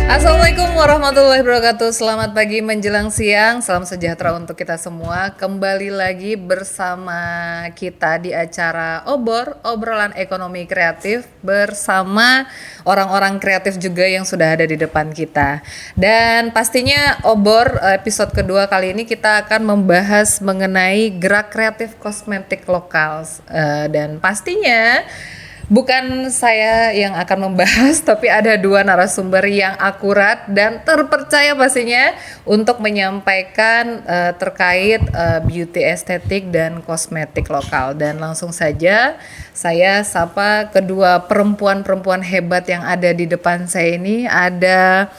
Assalamualaikum warahmatullahi wabarakatuh. Selamat pagi menjelang siang. Salam sejahtera untuk kita semua. Kembali lagi bersama kita di acara obrolan ekonomi kreatif bersama orang-orang kreatif juga yang sudah ada di depan kita. Dan pastinya episode kedua kali ini kita akan membahas mengenai gerak kreatif kosmetik lokal. Dan pastinya bukan saya yang akan membahas, tapi ada dua narasumber yang akurat dan terpercaya pastinya untuk menyampaikan terkait beauty estetik dan kosmetik lokal. Dan langsung saja saya sapa kedua perempuan-perempuan hebat yang ada di depan saya ini. Ada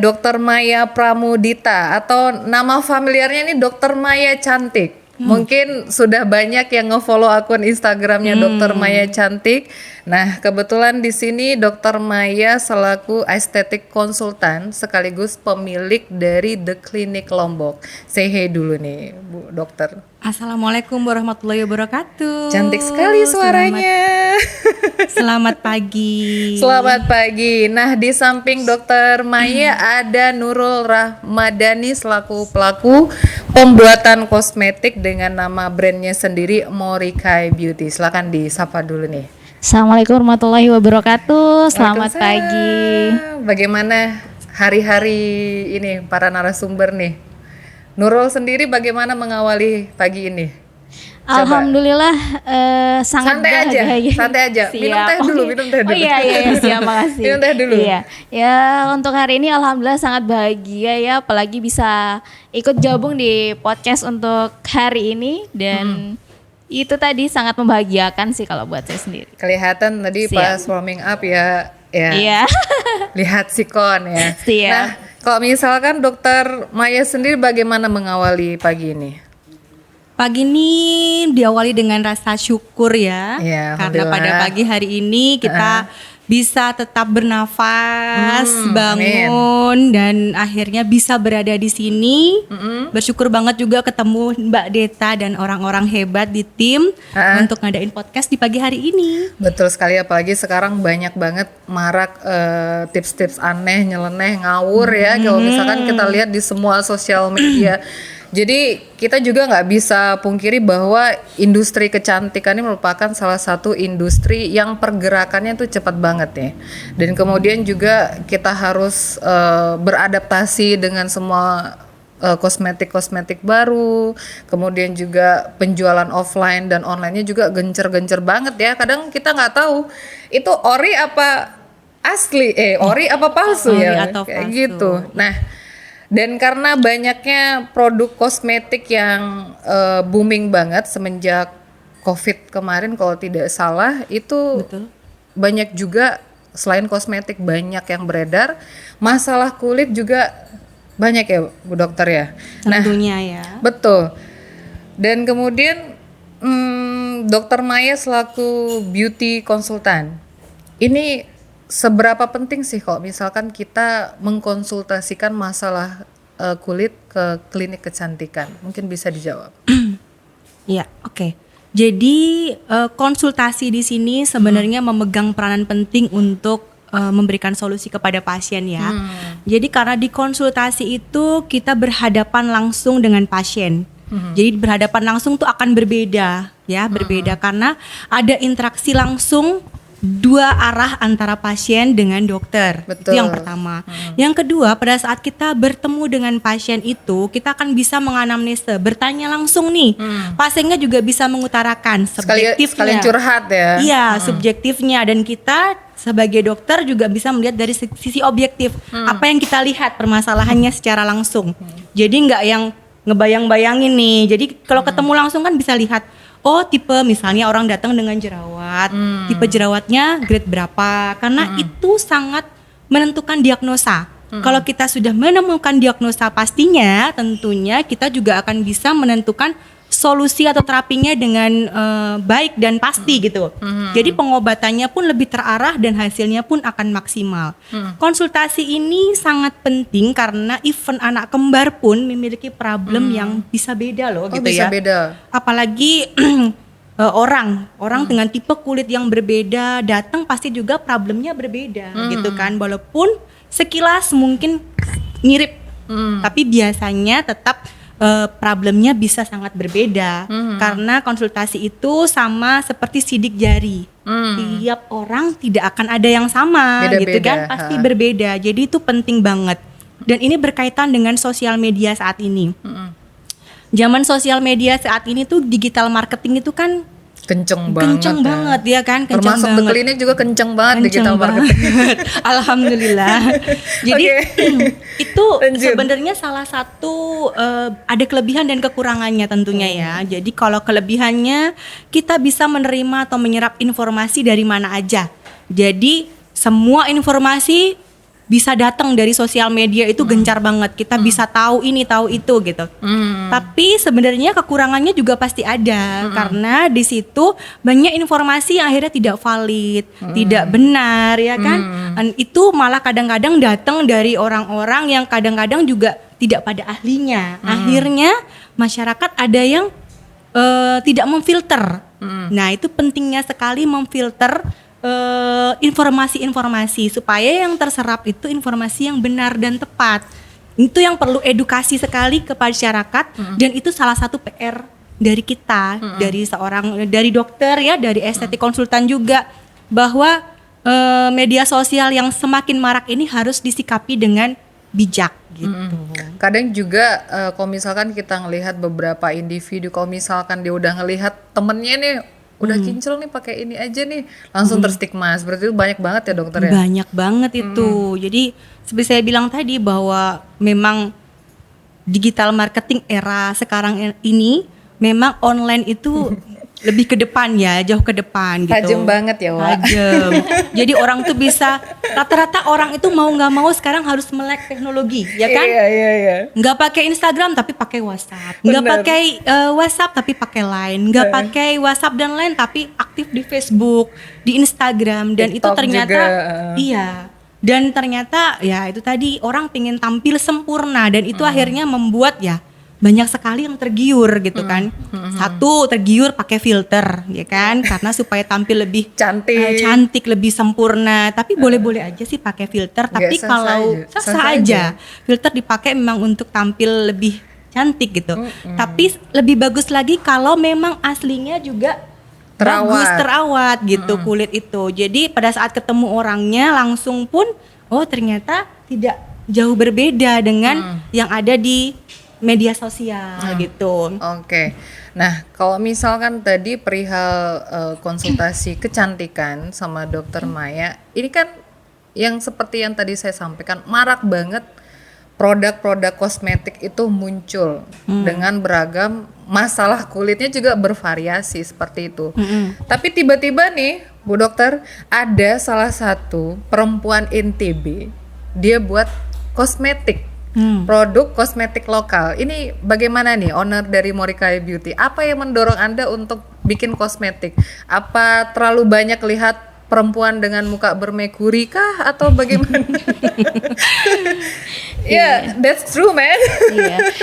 Dr. Maya Pramudita atau nama familiarnya ini Dr. Maya Cantik. Mungkin sudah banyak yang nge-follow akun Instagramnya Dr. Maya Cantik. Nah, kebetulan di sini Dr. Maya selaku estetik konsultan sekaligus pemilik dari The Clinic Lombok. Say hey dulu nih, Bu Dokter. Assalamualaikum warahmatullahi wabarakatuh. Cantik sekali suaranya. Selamat pagi. Selamat pagi. Nah, di samping Dr. Maya ada Nurul Rahmadani selaku pelaku pembuatan kosmetik dengan nama brandnya sendiri Morikai Beauty. Silakan disapa dulu nih. Assalamualaikum warahmatullahi wabarakatuh. Selamat pagi. Bagaimana hari-hari ini para narasumber nih? Nurul sendiri bagaimana mengawali pagi ini? Coba. Alhamdulillah sangat santai aja. Siap. Minum teh dulu. Oh iya, siap, makasih. Minum teh dulu. Iya. Ya, untuk hari ini alhamdulillah sangat bahagia ya, apalagi bisa ikut gabung di podcast untuk hari ini dan itu tadi sangat membahagiakan sih kalau buat saya sendiri. Kelihatan tadi Siap. pas warming up ya. Iya. Lihat sikon ya. Siap. Nah, kalau misalkan Dokter Maya sendiri bagaimana mengawali pagi ini? Pagi ini diawali dengan rasa syukur ya, Ya, karena pada pagi hari ini kita bisa tetap bernafas, bangun, dan akhirnya bisa berada di sini. Bersyukur banget juga ketemu Mbak Deta dan orang-orang hebat di tim untuk ngadain podcast di pagi hari ini. Betul sekali, apalagi sekarang banyak banget marak tips-tips aneh, nyeleneh, ngawur ya. Kalau misalkan kita lihat di semua sosial media. Jadi kita juga nggak bisa pungkiri bahwa industri kecantikan ini merupakan salah satu industri yang pergerakannya tuh cepat banget ya. Dan kemudian juga kita harus beradaptasi dengan semua kosmetik baru. Kemudian juga penjualan offline dan online-nya juga gencer-gencer banget ya. Kadang kita nggak tahu itu ori apa asli, ori apa palsu Ori ya, atau kayak palsu. gitu. Nah. Dan karena banyaknya produk kosmetik yang booming banget semenjak COVID kemarin kalau tidak salah, itu Betul. banyak juga selain kosmetik banyak yang beredar, masalah kulit juga banyak ya Bu Dokter ya. Tentunya ya. Betul. Dan kemudian Dokter Maya selaku beauty konsultan, ini seberapa penting sih kalau misalkan kita mengkonsultasikan masalah kulit ke klinik kecantikan? Mungkin bisa dijawab. Ya, oke. Jadi konsultasi di sini sebenarnya memegang peranan penting untuk memberikan solusi kepada pasien ya. Jadi karena di konsultasi itu kita berhadapan langsung dengan pasien. Jadi berhadapan langsung tuh akan berbeda ya, berbeda karena ada interaksi langsung dua arah antara pasien dengan dokter. Betul. Itu yang pertama. Yang kedua, pada saat kita bertemu dengan pasien itu, kita akan bisa menganamnesa, bertanya langsung nih. Pasiennya juga bisa mengutarakan subjektifnya. Sekalian curhat ya. Iya, subjektifnya, dan kita sebagai dokter juga bisa melihat dari sisi objektif apa yang kita lihat permasalahannya secara langsung. Jadi nggak yang ngebayang-bayangin nih. Jadi kalau ketemu langsung kan bisa lihat, oh tipe misalnya orang datang dengan jerawat, tipe jerawatnya grade berapa, karena itu sangat menentukan diagnosa. Kalau kita sudah menemukan diagnosa pastinya, tentunya kita juga akan bisa menentukan solusi atau terapinya dengan baik dan pasti gitu. Jadi pengobatannya pun lebih terarah dan hasilnya pun akan maksimal. Konsultasi ini sangat penting karena even anak kembar pun memiliki problem yang bisa beda loh, gitu bisa ya. Beda. Apalagi orang dengan tipe kulit yang berbeda datang pasti juga problemnya berbeda gitu kan. Walaupun sekilas mungkin mirip, tapi biasanya tetap problemnya bisa sangat berbeda karena konsultasi itu sama seperti sidik jari. Tiap orang tidak akan ada yang sama, gitu kan, pasti berbeda. Jadi itu penting banget. Dan ini berkaitan dengan sosial media saat ini. Zaman sosial media saat ini tuh digital marketing itu kan kenceng banget ya kan, kenceng termasuk banget. The Clinic juga kenceng banget digital marketing. Alhamdulillah. Jadi itu Lanjut. sebenarnya salah satu ada kelebihan dan kekurangannya tentunya ya. Jadi kalau kelebihannya kita bisa menerima atau menyerap informasi dari mana aja. Jadi semua informasi bisa datang dari sosial media itu gencar banget. Kita bisa tahu ini, tahu itu gitu. Tapi sebenarnya kekurangannya juga pasti ada karena di situ banyak informasi yang akhirnya tidak valid, tidak benar ya kan. Dan itu malah kadang-kadang datang dari orang-orang yang kadang-kadang juga tidak pada ahlinya. Akhirnya masyarakat ada yang tidak memfilter. Nah, itu pentingnya sekali memfilter informasi-informasi supaya yang terserap itu informasi yang benar dan tepat. Itu yang perlu edukasi sekali kepada masyarakat dan itu salah satu PR dari kita, dari dokter ya, dari estetik konsultan juga, bahwa media sosial yang semakin marak ini harus disikapi dengan bijak gitu. Kadang juga kalau misalkan kita ngelihat beberapa individu, kalau misalkan dia udah ngelihat temennya nih udah kincel nih pakai ini aja nih, langsung terstigma. Seperti itu banyak banget ya dokter ya? Banyak banget itu. Jadi seperti saya bilang tadi bahwa memang digital marketing era sekarang ini memang online itu lebih ke depan ya, jauh ke depan gitu. Tajam banget ya, Wak. Tajam. Jadi orang tuh bisa, rata-rata orang itu mau nggak mau sekarang harus melek teknologi, ya kan? Iya. Nggak pakai Instagram tapi pakai WhatsApp, nggak Bener. pakai WhatsApp tapi pakai Line, nggak pakai WhatsApp dan Line tapi aktif di Facebook, di Instagram, dan itu TikTok ternyata juga. iya. Dan ternyata ya itu tadi orang pengen tampil sempurna dan itu akhirnya membuat ya banyak sekali yang tergiur gitu kan. Satu, tergiur pakai filter ya kan, karena supaya tampil lebih cantik, lebih sempurna. Tapi boleh-boleh aja sih pakai filter, tapi kalau sah aja filter dipakai memang untuk tampil lebih cantik gitu. Tapi lebih bagus lagi kalau memang aslinya juga terawat gitu kulit itu. Jadi pada saat ketemu orangnya langsung pun oh ternyata tidak jauh berbeda dengan yang ada di media sosial gitu. Oke. Nah, kalau misalkan tadi perihal konsultasi kecantikan sama dokter Maya, ini kan yang seperti yang tadi saya sampaikan, marak banget produk-produk kosmetik itu muncul dengan beragam masalah kulitnya juga bervariasi seperti itu. Tapi tiba-tiba nih, Bu Dokter, ada salah satu perempuan NTB, dia buat kosmetik. Produk kosmetik lokal. Ini bagaimana nih owner dari Morikai Beauty? Apa yang mendorong Anda untuk bikin kosmetik? Apa terlalu banyak lihat perempuan dengan muka bermekuri kah atau bagaimana? Yeah, that's true, man.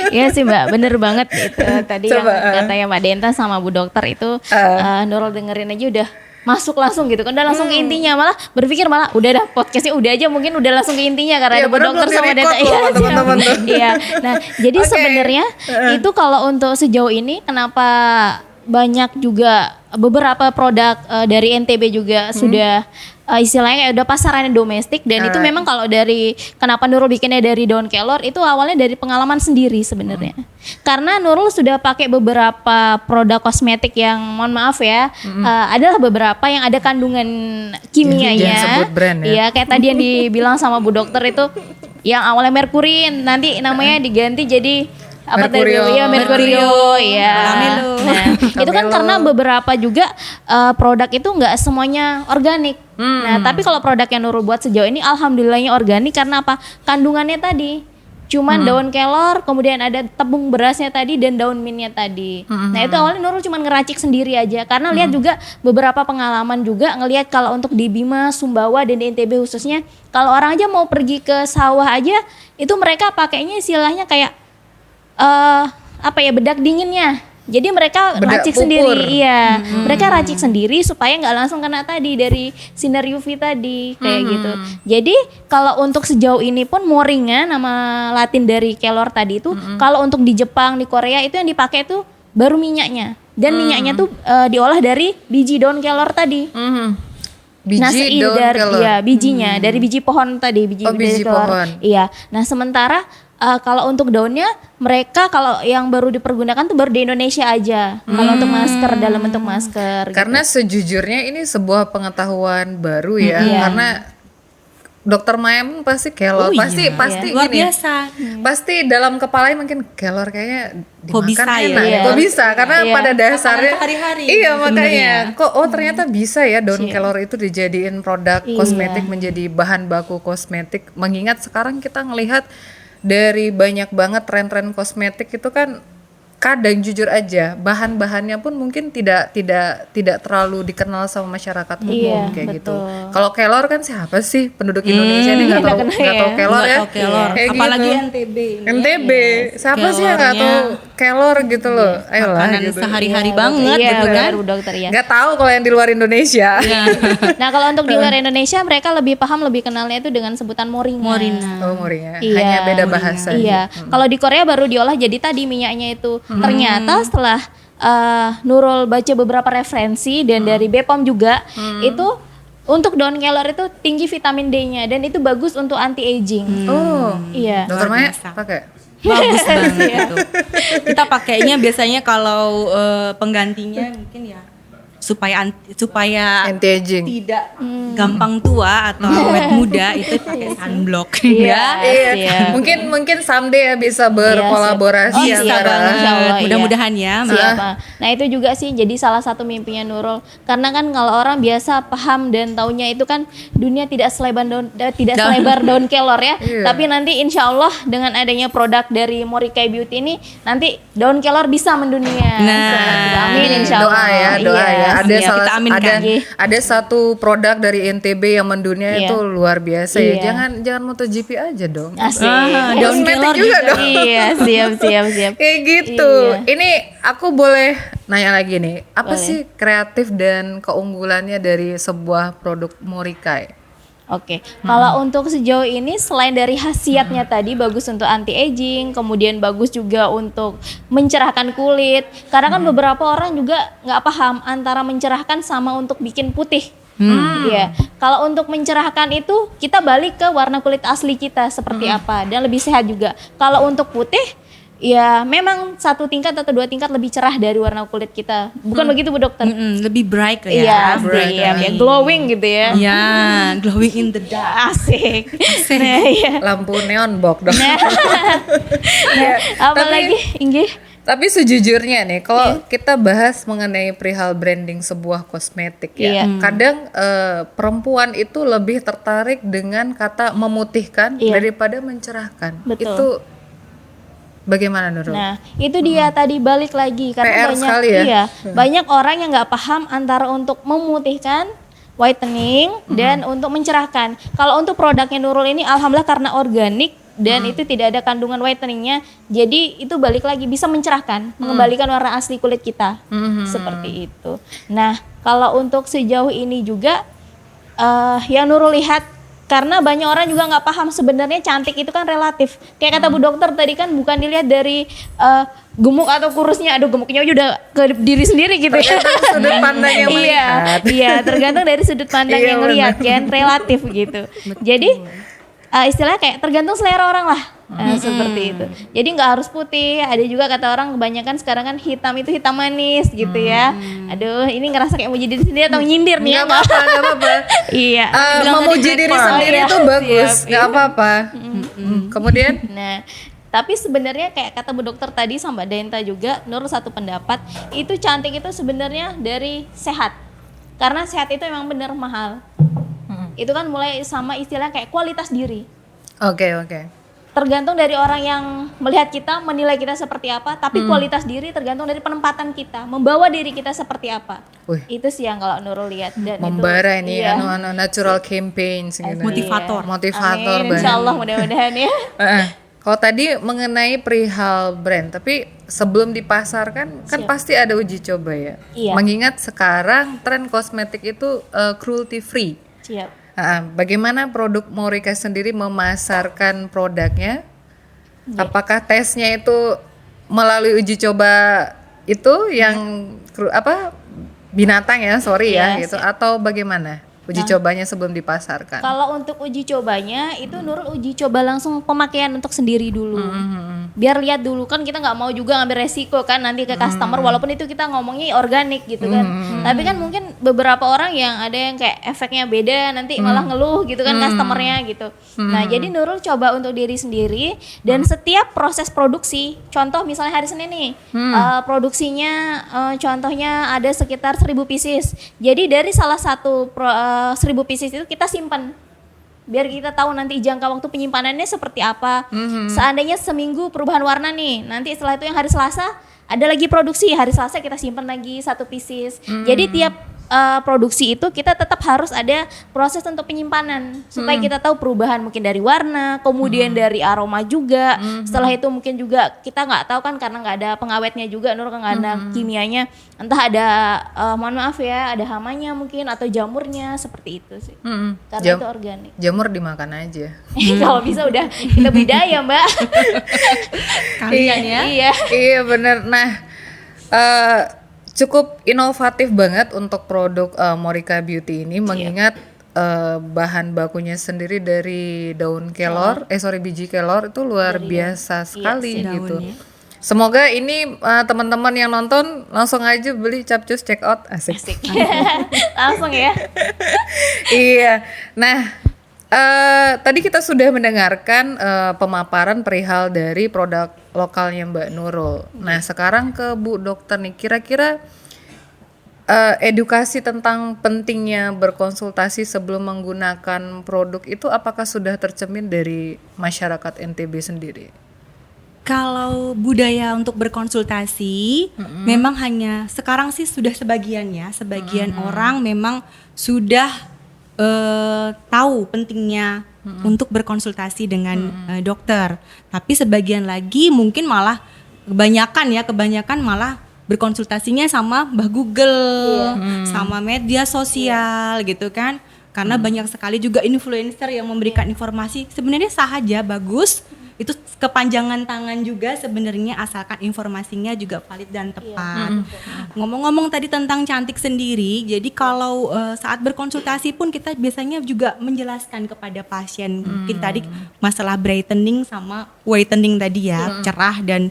Iya sih Mbak, bener banget itu tadi Coba, yang katanya Mbak Denta sama Bu Dokter itu Nurul dengerin aja udah masuk langsung gitu kan, udah langsung ke intinya, malah berpikir malah udah dah podcastnya udah aja mungkin udah langsung ke intinya karena ada Bu Dokter sama Denta. Teman-teman. Iya, nah jadi sebenarnya itu kalau untuk sejauh ini kenapa banyak juga beberapa produk dari NTB juga sudah istilahnya kayak udah pasarannya domestik dan itu memang kalau dari kenapa Nurul bikinnya dari daun kelor itu awalnya dari pengalaman sendiri sebenarnya. Karena Nurul sudah pakai beberapa produk kosmetik yang mohon maaf ya, adalah beberapa yang ada kandungan kimianya. Jangan sebut brand ya. Iya, kayak tadi yang dibilang sama Bu Dokter itu yang awalnya merkurin nanti namanya diganti jadi apa tadi? Iya, Mercurio, ya. Nah, itu kan karena beberapa juga produk itu nggak semuanya organik. Nah, tapi kalau produk yang Nurul buat sejauh ini alhamdulillahnya organik karena apa? Kandungannya tadi cuman daun kelor, kemudian ada tepung berasnya tadi dan daun mintnya tadi. Nah, itu awalnya Nurul cuman ngeracik sendiri aja karena lihat juga beberapa pengalaman juga ngelihat kalau untuk di Bima, Sumbawa dan di NTB khususnya, kalau orang aja mau pergi ke sawah aja itu mereka pakainya istilahnya kayak apa ya, bedak dinginnya. Jadi mereka Bedak racik pupur. sendiri, iya. Mereka racik sendiri supaya nggak langsung kena tadi dari sinar UV tadi kayak gitu. Jadi kalau untuk sejauh ini pun moringa, nama Latin dari kelor tadi itu, kalau untuk di Jepang, di Korea itu yang dipakai itu baru minyaknya. Dan minyaknya tuh diolah dari biji daun kelor tadi. Biji daun dari kelor. ya bijinya dari biji pohon tadi, biji Oh, dari biji kelor. pohon. Iya. Nah, sementara kalau untuk daunnya mereka kalau yang baru dipergunakan tuh baru di Indonesia aja. Kalau untuk masker, dalam bentuk masker gitu. Karena sejujurnya ini sebuah pengetahuan baru ya, Iya. karena Dokter Maya pasti kelor, pasti Luar gini, biasa. pasti dalam kepalanya mungkin kelor kayaknya Kok dimakan bisa ya? enak, Iya. kok bisa? Karena Iya. pada dasarnya sehari-hari iya sebenarnya. makanya kok ternyata bisa ya daun kelor itu dijadiin produk kosmetik, menjadi bahan baku kosmetik. Mengingat sekarang kita ngelihat dari banyak banget tren-tren kosmetik itu kan kadang jujur aja bahan-bahannya pun mungkin tidak terlalu dikenal sama masyarakat umum Iya, kayak gitu. betul. Kalau kelor kan siapa sih penduduk Indonesia ini nggak tahu nggak kenal nggak tahu ya. kelor Nggak ya? tahu kelor. Kayak Apalagi gitu. NTB ini. NTB, siapa sih yang nggak tahu kelor gitu loh? Ayolah Makanan gitu. sehari-hari banget iya, gitu kan. benar, dokter ya. Nggak tahu kalau yang di luar Indonesia. Nah, kalau untuk di luar Indonesia mereka lebih paham, lebih kenalnya itu dengan sebutan moringa. Oh moringa, Iya. hanya beda bahasa. Iya. Kalau di Korea baru diolah jadi tadi minyaknya itu. Ternyata setelah Nurul baca beberapa referensi dan dari BPOM juga itu untuk daun kelor itu tinggi vitamin D-nya dan itu bagus untuk anti aging. Oh, Iya. Dokter Luar Maya biasa. pakai. Bagus banget itu. Kita pakainya biasanya kalau penggantinya mungkin ya supaya Anti aging. tidak gampang tua atau awet muda itu pakai sunblock Iya, ya. Iya, siap. mungkin someday ya bisa berkolaborasi Iya, siap. antara. Insya Allah, iya. Mudah-mudahan ya. Siapa? Nah, itu juga sih jadi salah satu mimpinya Nurul. Karena kan kalau orang biasa paham dan taunya itu kan dunia tidak selebar daun kelor ya. Iya. Tapi nanti insya Allah dengan adanya produk dari Morikai Beauty ini nanti daun kelor bisa mendunia. Nah, Seperti itu. Amin insya Allah. Doa ya, doa Iya. ya. Ada Iya, kita aminkan. ada satu produk dari NTB yang mendunia Iya. itu luar biasa ya. Iya. Jangan MotoGP aja dong. Asik. daun Kosmetik kelor juga dong. Iya, siap. Kayak gitu. Iya. Ini aku boleh nanya lagi nih. Apa Boleh. sih kreatif dan keunggulannya dari sebuah produk Morikai? Oke, kalau untuk sejauh ini selain dari khasiatnya tadi bagus untuk anti aging, kemudian bagus juga untuk mencerahkan kulit. Karena kan beberapa orang juga nggak paham antara mencerahkan sama untuk bikin putih. Iya, kalau untuk mencerahkan itu kita balik ke warna kulit asli kita seperti apa dan lebih sehat juga. Kalau untuk putih ya memang 1 tingkat atau 2 tingkat lebih cerah dari warna kulit kita. Bukan begitu Bu Dokter? Lebih bright ya. Iya, bright, iya, ya, glowing gitu ya. Ya, glowing in the dark. Asik. Nah, iya. Lampu neon box dong. Nah, apalagi Inggih? Tapi sejujurnya nih, Iya. kalau kita bahas mengenai perihal branding sebuah kosmetik ya, Iya. kadang perempuan itu lebih tertarik dengan kata memutihkan Iya. daripada mencerahkan. Betul. Itu bagaimana Nurul? Nah, itu dia tadi balik lagi PR karena banyak sekali ya. iya, banyak orang yang nggak paham antara untuk memutihkan whitening dan untuk mencerahkan. Kalau untuk produknya Nurul ini alhamdulillah karena organik dan itu tidak ada kandungan whiteningnya, jadi itu balik lagi bisa mencerahkan, mengembalikan warna asli kulit kita. Seperti itu. Nah, kalau untuk sejauh ini juga yang Nurul lihat karena banyak orang juga nggak paham sebenarnya cantik itu kan relatif. Kayak kata Bu Dokter tadi kan bukan dilihat dari gemuk atau kurusnya. Aduh, gemuknya aja udah ke diri sendiri gitu ya. Tergantung sudut pandang yang melihat. Iya, tergantung dari sudut pandang Iya, yang ngelihat kan, relatif gitu. Jadi istilahnya kayak tergantung selera orang lah. Seperti itu. Jadi nggak harus putih. Ada juga kata orang kebanyakan sekarang kan hitam itu hitam manis gitu ya. Aduh, ini ngerasa kayak mau jadi diri sendiri atau nyindir nih ya. Nggak apa-apa, nggak apa-apa. Iya. Memuji diri sendiri Iya, itu bagus, siap. nggak apa-apa. Kemudian Nah, tapi sebenarnya kayak kata Bu Dokter tadi sama Mbak Denta juga, menurut satu pendapat, itu cantik itu sebenarnya dari sehat. Karena sehat itu emang bener mahal. Itu kan mulai sama istilah kayak kualitas diri. Oke. Tergantung dari orang yang melihat kita, menilai kita seperti apa, tapi kualitas diri tergantung dari penempatan kita, membawa diri kita seperti apa. Wih. Itu sih yang kalau Nurul lihat dan Membara itu, ini iya. anu natural campaigns gitu. Motivator. Motivator Amin, banget. insya Allah mudah-mudahan ya. Kalau tadi mengenai perihal brand, tapi sebelum dipasarkan kan pasti ada uji coba ya. Iya. Mengingat sekarang tren kosmetik itu cruelty free. Siap. Bagaimana produk Morika sendiri memasarkan produknya? Apakah tesnya itu melalui uji coba itu yang binatang ya, sorry ya gitu, atau bagaimana uji cobanya sebelum dipasarkan? Kalau untuk uji cobanya itu Nurul uji coba langsung pemakaian untuk sendiri dulu. Biar lihat dulu, kan kita nggak mau juga ngambil resiko kan nanti ke customer, walaupun itu kita ngomongnya organik gitu kan. Tapi kan mungkin beberapa orang yang ada yang kayak efeknya beda, nanti malah ngeluh gitu kan customernya gitu. Nah jadi Nurul coba untuk diri sendiri, dan setiap proses produksi, contoh misalnya hari Senin nih, produksinya contohnya ada sekitar 1000 pieces. Jadi dari salah satu 1000 pieces itu kita simpan, biar kita tahu nanti jangka waktu penyimpanannya seperti apa. Seandainya seminggu perubahan warna nih, nanti setelah itu yang hari Selasa ada lagi produksi, hari Selasa kita simpan lagi 1 pieces. Jadi tiap produksi itu kita tetap harus ada proses untuk penyimpanan supaya kita tahu perubahan mungkin dari warna, kemudian dari aroma juga. Setelah itu mungkin juga kita nggak tahu kan, karena nggak ada pengawetnya juga, nggak ada kimianya, entah ada mohon maaf ya, ada hamanya mungkin atau jamurnya, seperti itu sih. Karena itu organik. Jamur dimakan aja. Kalau bisa udah kita budaya Mbak. Kalian ya. Iya benar. Nah, cukup inovatif banget untuk produk Morika Beauty ini, mengingat bahan bakunya sendiri dari daun kelor, biji kelor itu luar biasa sekali gitu. Daunnya. Semoga ini teman-teman yang nonton langsung aja beli Capcus, check out, asik. Langsung ya. Iya. Nah, tadi kita sudah mendengarkan pemaparan perihal dari produk lokalnya Mbak Nurul. Nah, sekarang ke Bu Dokter nih, kira-kira edukasi tentang pentingnya berkonsultasi sebelum menggunakan produk itu apakah sudah tercermin dari masyarakat NTB sendiri? Kalau budaya untuk berkonsultasi memang hanya sekarang sih sudah sebagian orang memang sudah tahu pentingnya untuk berkonsultasi dengan dokter. Tapi sebagian lagi mungkin malah kebanyakan malah berkonsultasinya sama Mbah Google, sama media sosial gitu kan. Karena banyak sekali juga influencer yang memberikan informasi, sebenarnya sah aja, bagus. Itu kepanjangan tangan juga sebenarnya, asalkan informasinya juga valid dan tepat. Ngomong-ngomong tadi tentang cantik sendiri, jadi kalau saat berkonsultasi pun kita biasanya juga menjelaskan kepada pasien mungkin tadi masalah brightening sama whitening tadi ya, cerah dan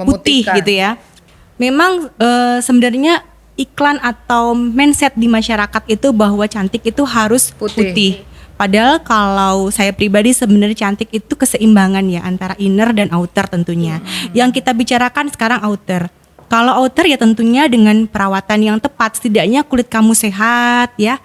putih gitu ya. Memang sebenarnya iklan atau mindset di masyarakat itu bahwa cantik itu harus putih. Padahal kalau saya pribadi sebenarnya cantik itu keseimbangan ya antara inner dan outer tentunya. Yang kita bicarakan sekarang outer. Kalau outer ya tentunya dengan perawatan yang tepat, setidaknya kulit kamu sehat ya.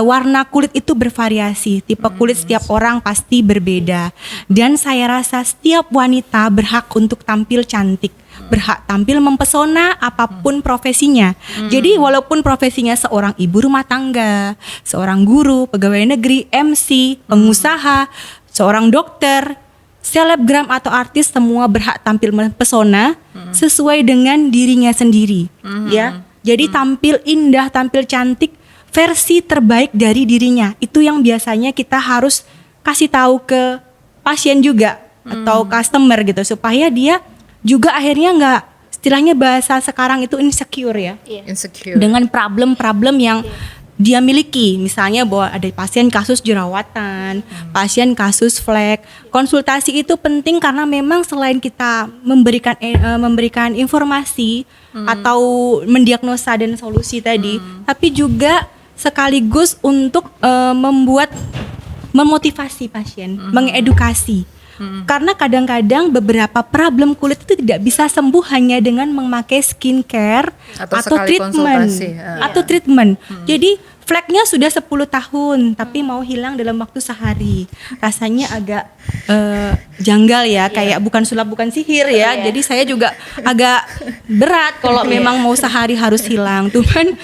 Warna kulit itu bervariasi, tipe kulit setiap orang pasti berbeda. Dan saya rasa setiap wanita berhak untuk tampil cantik, berhak tampil mempesona apapun profesinya. Jadi walaupun profesinya seorang ibu rumah tangga, seorang guru, pegawai negeri, MC, pengusaha, seorang dokter, selebgram atau artis, semua berhak tampil mempesona sesuai dengan dirinya sendiri, ya. Jadi tampil indah, tampil cantik, versi terbaik dari dirinya. Itu yang biasanya kita harus kasih tahu ke pasien juga atau customer gitu, supaya dia juga akhirnya nggak, istilahnya bahasa sekarang itu insecure ya, Insecure. dengan problem-problem yang dia miliki. Misalnya bahwa ada pasien kasus jerawatan, pasien kasus flek. Konsultasi itu penting karena memang selain kita memberikan informasi atau mendiagnosa dan solusi tadi, tapi juga sekaligus untuk memotivasi pasien, mengedukasi. Karena kadang-kadang beberapa problem kulit itu tidak bisa sembuh hanya dengan memakai skincare atau treatment. Jadi fleknya sudah 10 tahun tapi mau hilang dalam waktu sehari. Rasanya agak janggal ya, kayak bukan sulap bukan sihir ya. Jadi saya juga agak berat kalau memang mau sehari harus hilang. Cuman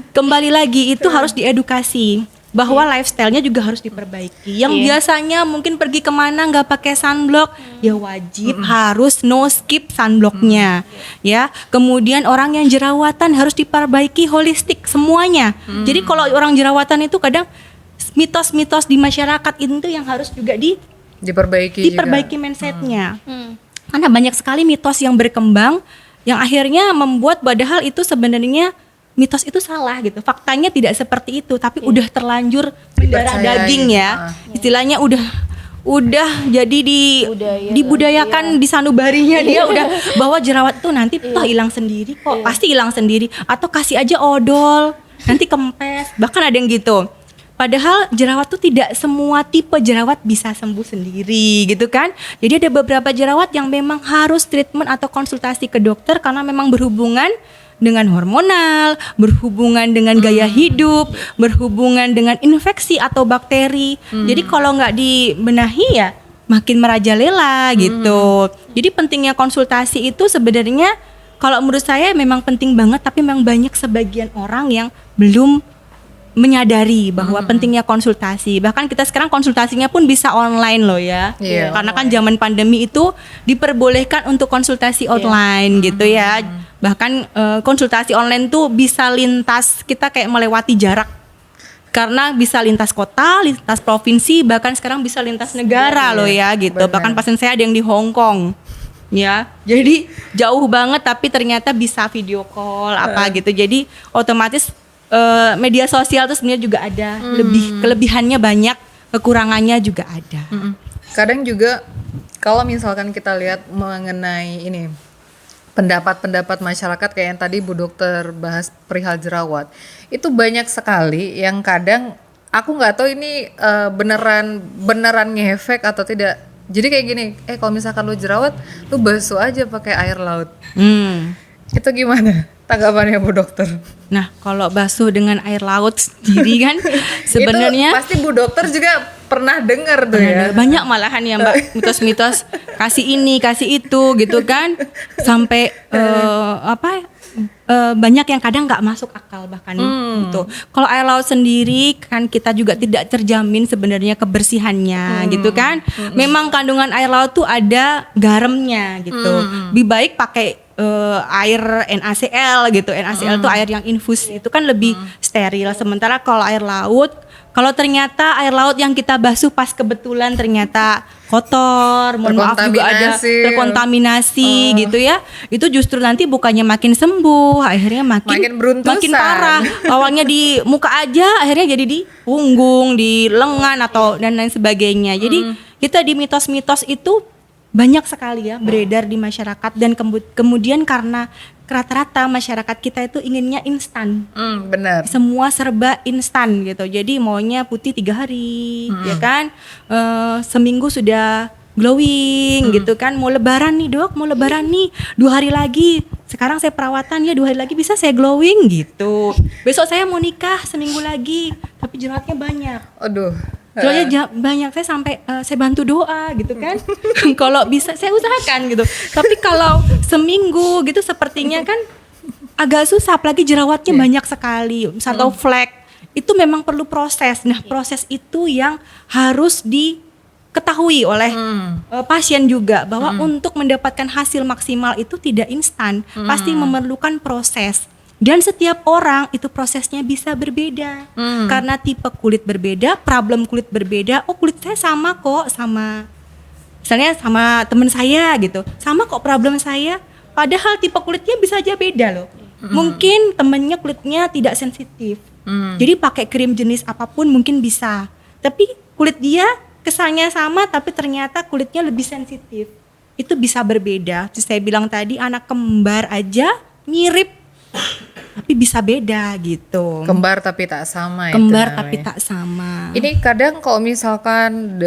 kembali lagi itu harus diedukasi. bahwa lifestyle-nya juga harus diperbaiki. Yang biasanya mungkin pergi kemana nggak pakai sunblock, ya wajib harus no skip sunblocknya, ya. Kemudian orang yang jerawatan harus diperbaiki holistik semuanya. Jadi kalau orang jerawatan itu kadang mitos-mitos di masyarakat itu yang harus juga Diperbaiki juga. mindsetnya. Karena banyak sekali mitos yang berkembang yang akhirnya membuat padahal itu sebenarnya mitos itu salah gitu. Faktanya tidak seperti itu, tapi udah terlanjur mendarah daging ya. Istilahnya udah jadi dibudayakan di sanubarinya dia udah bahwa jerawat tuh nanti hilang sendiri kok, pasti hilang sendiri, atau kasih aja odol nanti kempes, bahkan ada yang gitu. Padahal jerawat tuh tidak semua tipe jerawat bisa sembuh sendiri gitu kan. Jadi ada beberapa jerawat yang memang harus treatment atau konsultasi ke dokter karena memang berhubungan dengan hormonal, berhubungan dengan gaya hidup, berhubungan dengan infeksi atau bakteri. Jadi kalau nggak dibenahi ya makin merajalela gitu. Jadi pentingnya konsultasi itu sebenarnya kalau menurut saya memang penting banget, tapi memang banyak sebagian orang yang belum menyadari bahwa pentingnya konsultasi. Bahkan kita sekarang konsultasinya pun bisa online loh ya. Karena kan zaman pandemi itu diperbolehkan untuk konsultasi online gitu ya. Bahkan konsultasi online tuh bisa lintas, kita kayak melewati jarak. Karena bisa lintas kota, lintas provinsi, bahkan sekarang bisa lintas negara loh ya gitu. Bahkan pasien saya ada yang di Hong Kong. Ya, jadi jauh banget tapi ternyata bisa video call gitu. Jadi otomatis media sosial itu sebenarnya juga ada kelebihannya banyak, kekurangannya juga ada. Kadang juga kalau misalkan kita lihat mengenai ini pendapat-pendapat masyarakat kayak yang tadi Bu Dokter bahas perihal jerawat, itu banyak sekali yang kadang aku nggak tahu ini beneran ngefek atau tidak. Jadi kayak gini, kalau misalkan lu jerawat, lu basuh aja pakai air laut. Itu gimana tanggapannya Bu Dokter? Nah, kalau basuh dengan air laut sendiri kan sebenarnya itu pasti Bu Dokter juga pernah dengar tuh ya. Banyak malahan ya Mbak, mitos-mitos kasih ini, kasih itu gitu kan. Sampai banyak yang kadang nggak masuk akal bahkan gitu. Kalau air laut sendiri kan kita juga tidak terjamin sebenarnya kebersihannya gitu kan. Memang kandungan air laut tuh ada garamnya gitu. Lebih baik pakai air NaCl gitu. NaCl itu air yang infus, itu kan lebih steril. Sementara kalau air laut, kalau ternyata air laut yang kita basuh pas kebetulan ternyata kotor, mohon maaf juga ada terkontaminasi gitu ya, itu justru nanti bukannya makin sembuh, akhirnya makin parah. Awalnya di muka aja, akhirnya jadi di punggung, di lengan atau dan lain sebagainya. Jadi kita di mitos-mitos itu banyak sekali ya beredar di masyarakat, dan kemudian karena rata-rata masyarakat kita itu inginnya instan. Benar. Semua serba instan gitu. Jadi maunya putih 3 hari, ya kan? Seminggu sudah glowing gitu kan. Mau lebaran nih Dok, mau lebaran nih 2 hari lagi. Sekarang saya perawatan ya 2 hari lagi bisa saya glowing gitu. Besok saya mau nikah seminggu lagi, tapi jerawatnya banyak. Aduh. Soalnya banyak, saya sampai saya bantu doa gitu kan. Kalau bisa saya usahakan gitu. Tapi kalau seminggu gitu sepertinya kan agak susah, apalagi jerawatnya banyak sekali atau flek. Itu memang perlu proses. Nah, proses itu yang harus diketahui oleh pasien juga, bahwa untuk mendapatkan hasil maksimal itu tidak instan, pasti memerlukan proses. Dan setiap orang itu prosesnya bisa berbeda, karena tipe kulit berbeda, problem kulit berbeda. Oh, kulit saya sama kok, misalnya sama teman saya gitu, sama kok problem saya, padahal tipe kulitnya bisa aja beda loh. Mungkin temennya kulitnya tidak sensitif, jadi pakai krim jenis apapun mungkin bisa, tapi kulit dia kesannya sama tapi ternyata kulitnya lebih sensitif. Itu bisa berbeda. Terus saya bilang tadi, anak kembar aja mirip tapi bisa beda gitu. Kembar tapi tak sama. Kembar tapi tak sama. Ini kadang kalau misalkan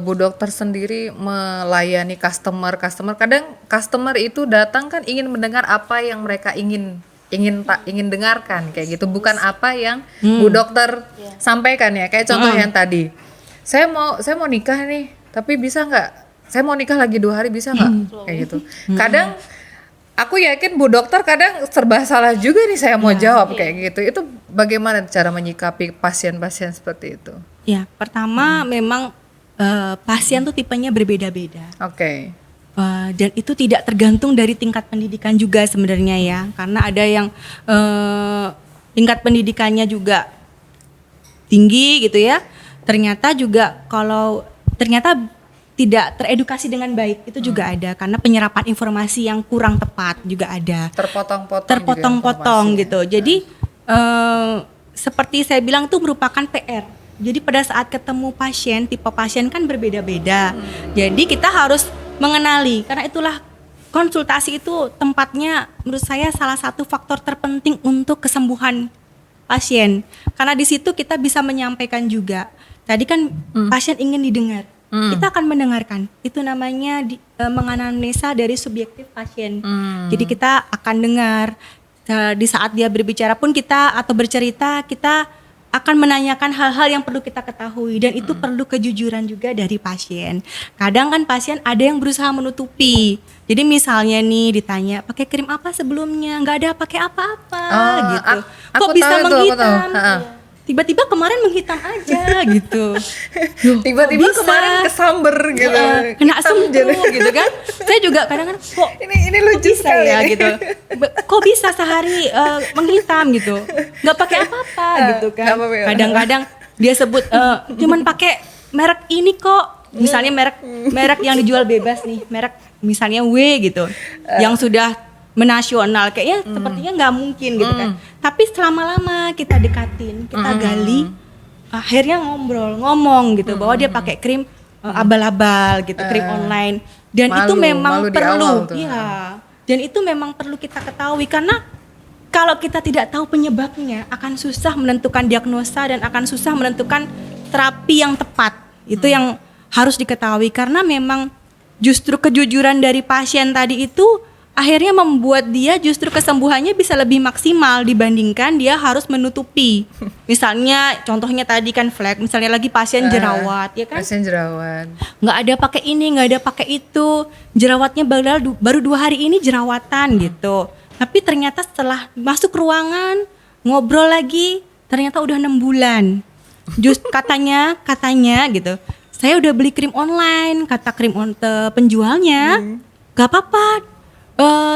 Bu Dokter sendiri melayani customer, kadang customer itu datang kan ingin mendengar apa yang mereka ingin dengarkan kayak gitu, bukan apa yang Bu Dokter sampaikan ya. Kayak contoh yang tadi, saya mau nikah nih, tapi bisa nggak? Saya mau nikah lagi 2 hari, bisa nggak? Kayak gitu. Kadang aku yakin Bu Dokter kadang serba salah juga nih saya mau jawab kayak gitu. Itu bagaimana cara menyikapi pasien-pasien seperti itu? Ya, pertama memang pasien tuh tipenya berbeda-beda. Oke. Dan itu tidak tergantung dari tingkat pendidikan juga sebenarnya ya, karena ada yang tingkat pendidikannya juga tinggi gitu ya. Ternyata juga kalau ternyata tidak teredukasi dengan baik itu juga ada, karena penyerapan informasi yang kurang tepat juga ada. Terpotong-potong gitu. Jadi seperti saya bilang itu merupakan PR. Jadi pada saat ketemu pasien, tipe pasien kan berbeda-beda. Jadi kita harus mengenali, karena itulah konsultasi itu tempatnya menurut saya salah satu faktor terpenting untuk kesembuhan pasien. Karena di situ kita bisa menyampaikan juga. Tadi kan pasien ingin didengar. Kita akan mendengarkan. Itu namanya menganamnesa dari subjektif pasien. Jadi kita akan dengar di saat dia berbicara pun kita atau bercerita, kita akan menanyakan hal-hal yang perlu kita ketahui, dan itu perlu kejujuran juga dari pasien. Kadang kan pasien ada yang berusaha menutupi. Jadi misalnya nih ditanya pakai krim apa sebelumnya, nggak ada pakai apa-apa gitu. Kok bisa menghitam? Tiba-tiba kemarin menghitam aja gitu. Tiba-tiba kemarin kesamber gitu. Kena sembuh gitu kan. Saya juga kadang-kadang kok ini lucu bisa sekali ya gitu. Kok bisa sehari menghitam gitu. Nggak pakai apa-apa gitu kan. Kadang-kadang dia sebut cuman pakai merek ini kok. Misalnya merek yang dijual bebas nih, merek misalnya W gitu. Yang sudah menasional, kayaknya sepertinya nggak mungkin gitu kan. Tapi selama-lama kita dekatin, kita gali, akhirnya ngomong gitu bahwa dia pakai krim abal-abal gitu, krim online, dan itu memang perlu, ya. Dan itu memang perlu kita ketahui, karena kalau kita tidak tahu penyebabnya akan susah menentukan diagnosa dan akan susah menentukan terapi yang tepat. Itu yang harus diketahui, karena memang justru kejujuran dari pasien tadi itu akhirnya membuat dia justru kesembuhannya bisa lebih maksimal dibandingkan dia harus menutupi. Misalnya contohnya tadi kan flek, misalnya lagi pasien jerawat, ya kan? Pasien jerawat. Nggak ada pakai ini, nggak ada pakai itu. Jerawatnya baru 2 hari ini jerawatan gitu. Tapi ternyata setelah masuk ruangan, ngobrol lagi, ternyata udah 6 bulan. Katanya gitu. Saya udah beli krim online, kata penjualnya, nggak apa-apa.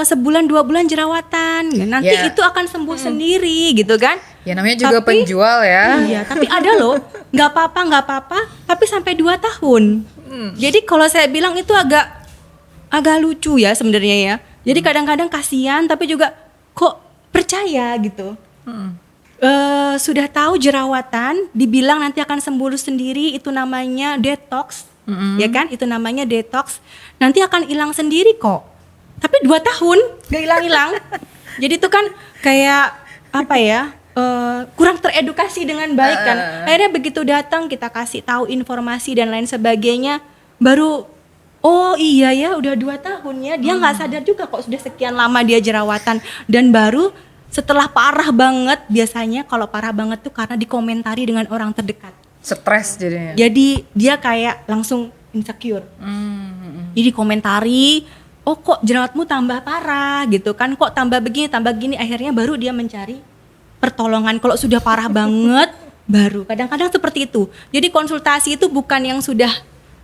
Sebulan 2 bulan jerawatan, nanti itu akan sembuh sendiri gitu kan? Ya namanya juga penjual ya. Iya, tapi ada loh, nggak apa-apa, tapi sampai 2 tahun. Jadi kalau saya bilang itu agak lucu ya sebenarnya ya. Jadi kadang-kadang kasihan, tapi juga kok percaya gitu. Sudah tahu jerawatan, dibilang nanti akan sembuh sendiri, itu namanya detox, ya kan? Itu namanya detox. Nanti akan hilang sendiri kok. Tapi 2 tahun gak hilang-hilang. Jadi itu kan kayak apa ya, kurang teredukasi dengan baik kan. Akhirnya begitu datang kita kasih tahu informasi dan lain sebagainya, baru oh iya ya udah 2 tahun ya. Dia gak sadar juga kok sudah sekian lama dia jerawatan. Dan baru setelah parah banget, biasanya kalau parah banget tuh karena dikomentari dengan orang terdekat. Stres jadinya. Jadi dia kayak langsung insecure. Jadi komentari, oh kok jerawatmu tambah parah gitu kan, kok tambah begini, akhirnya baru dia mencari pertolongan. Kalau sudah parah banget baru, kadang-kadang seperti itu. Jadi konsultasi itu bukan yang sudah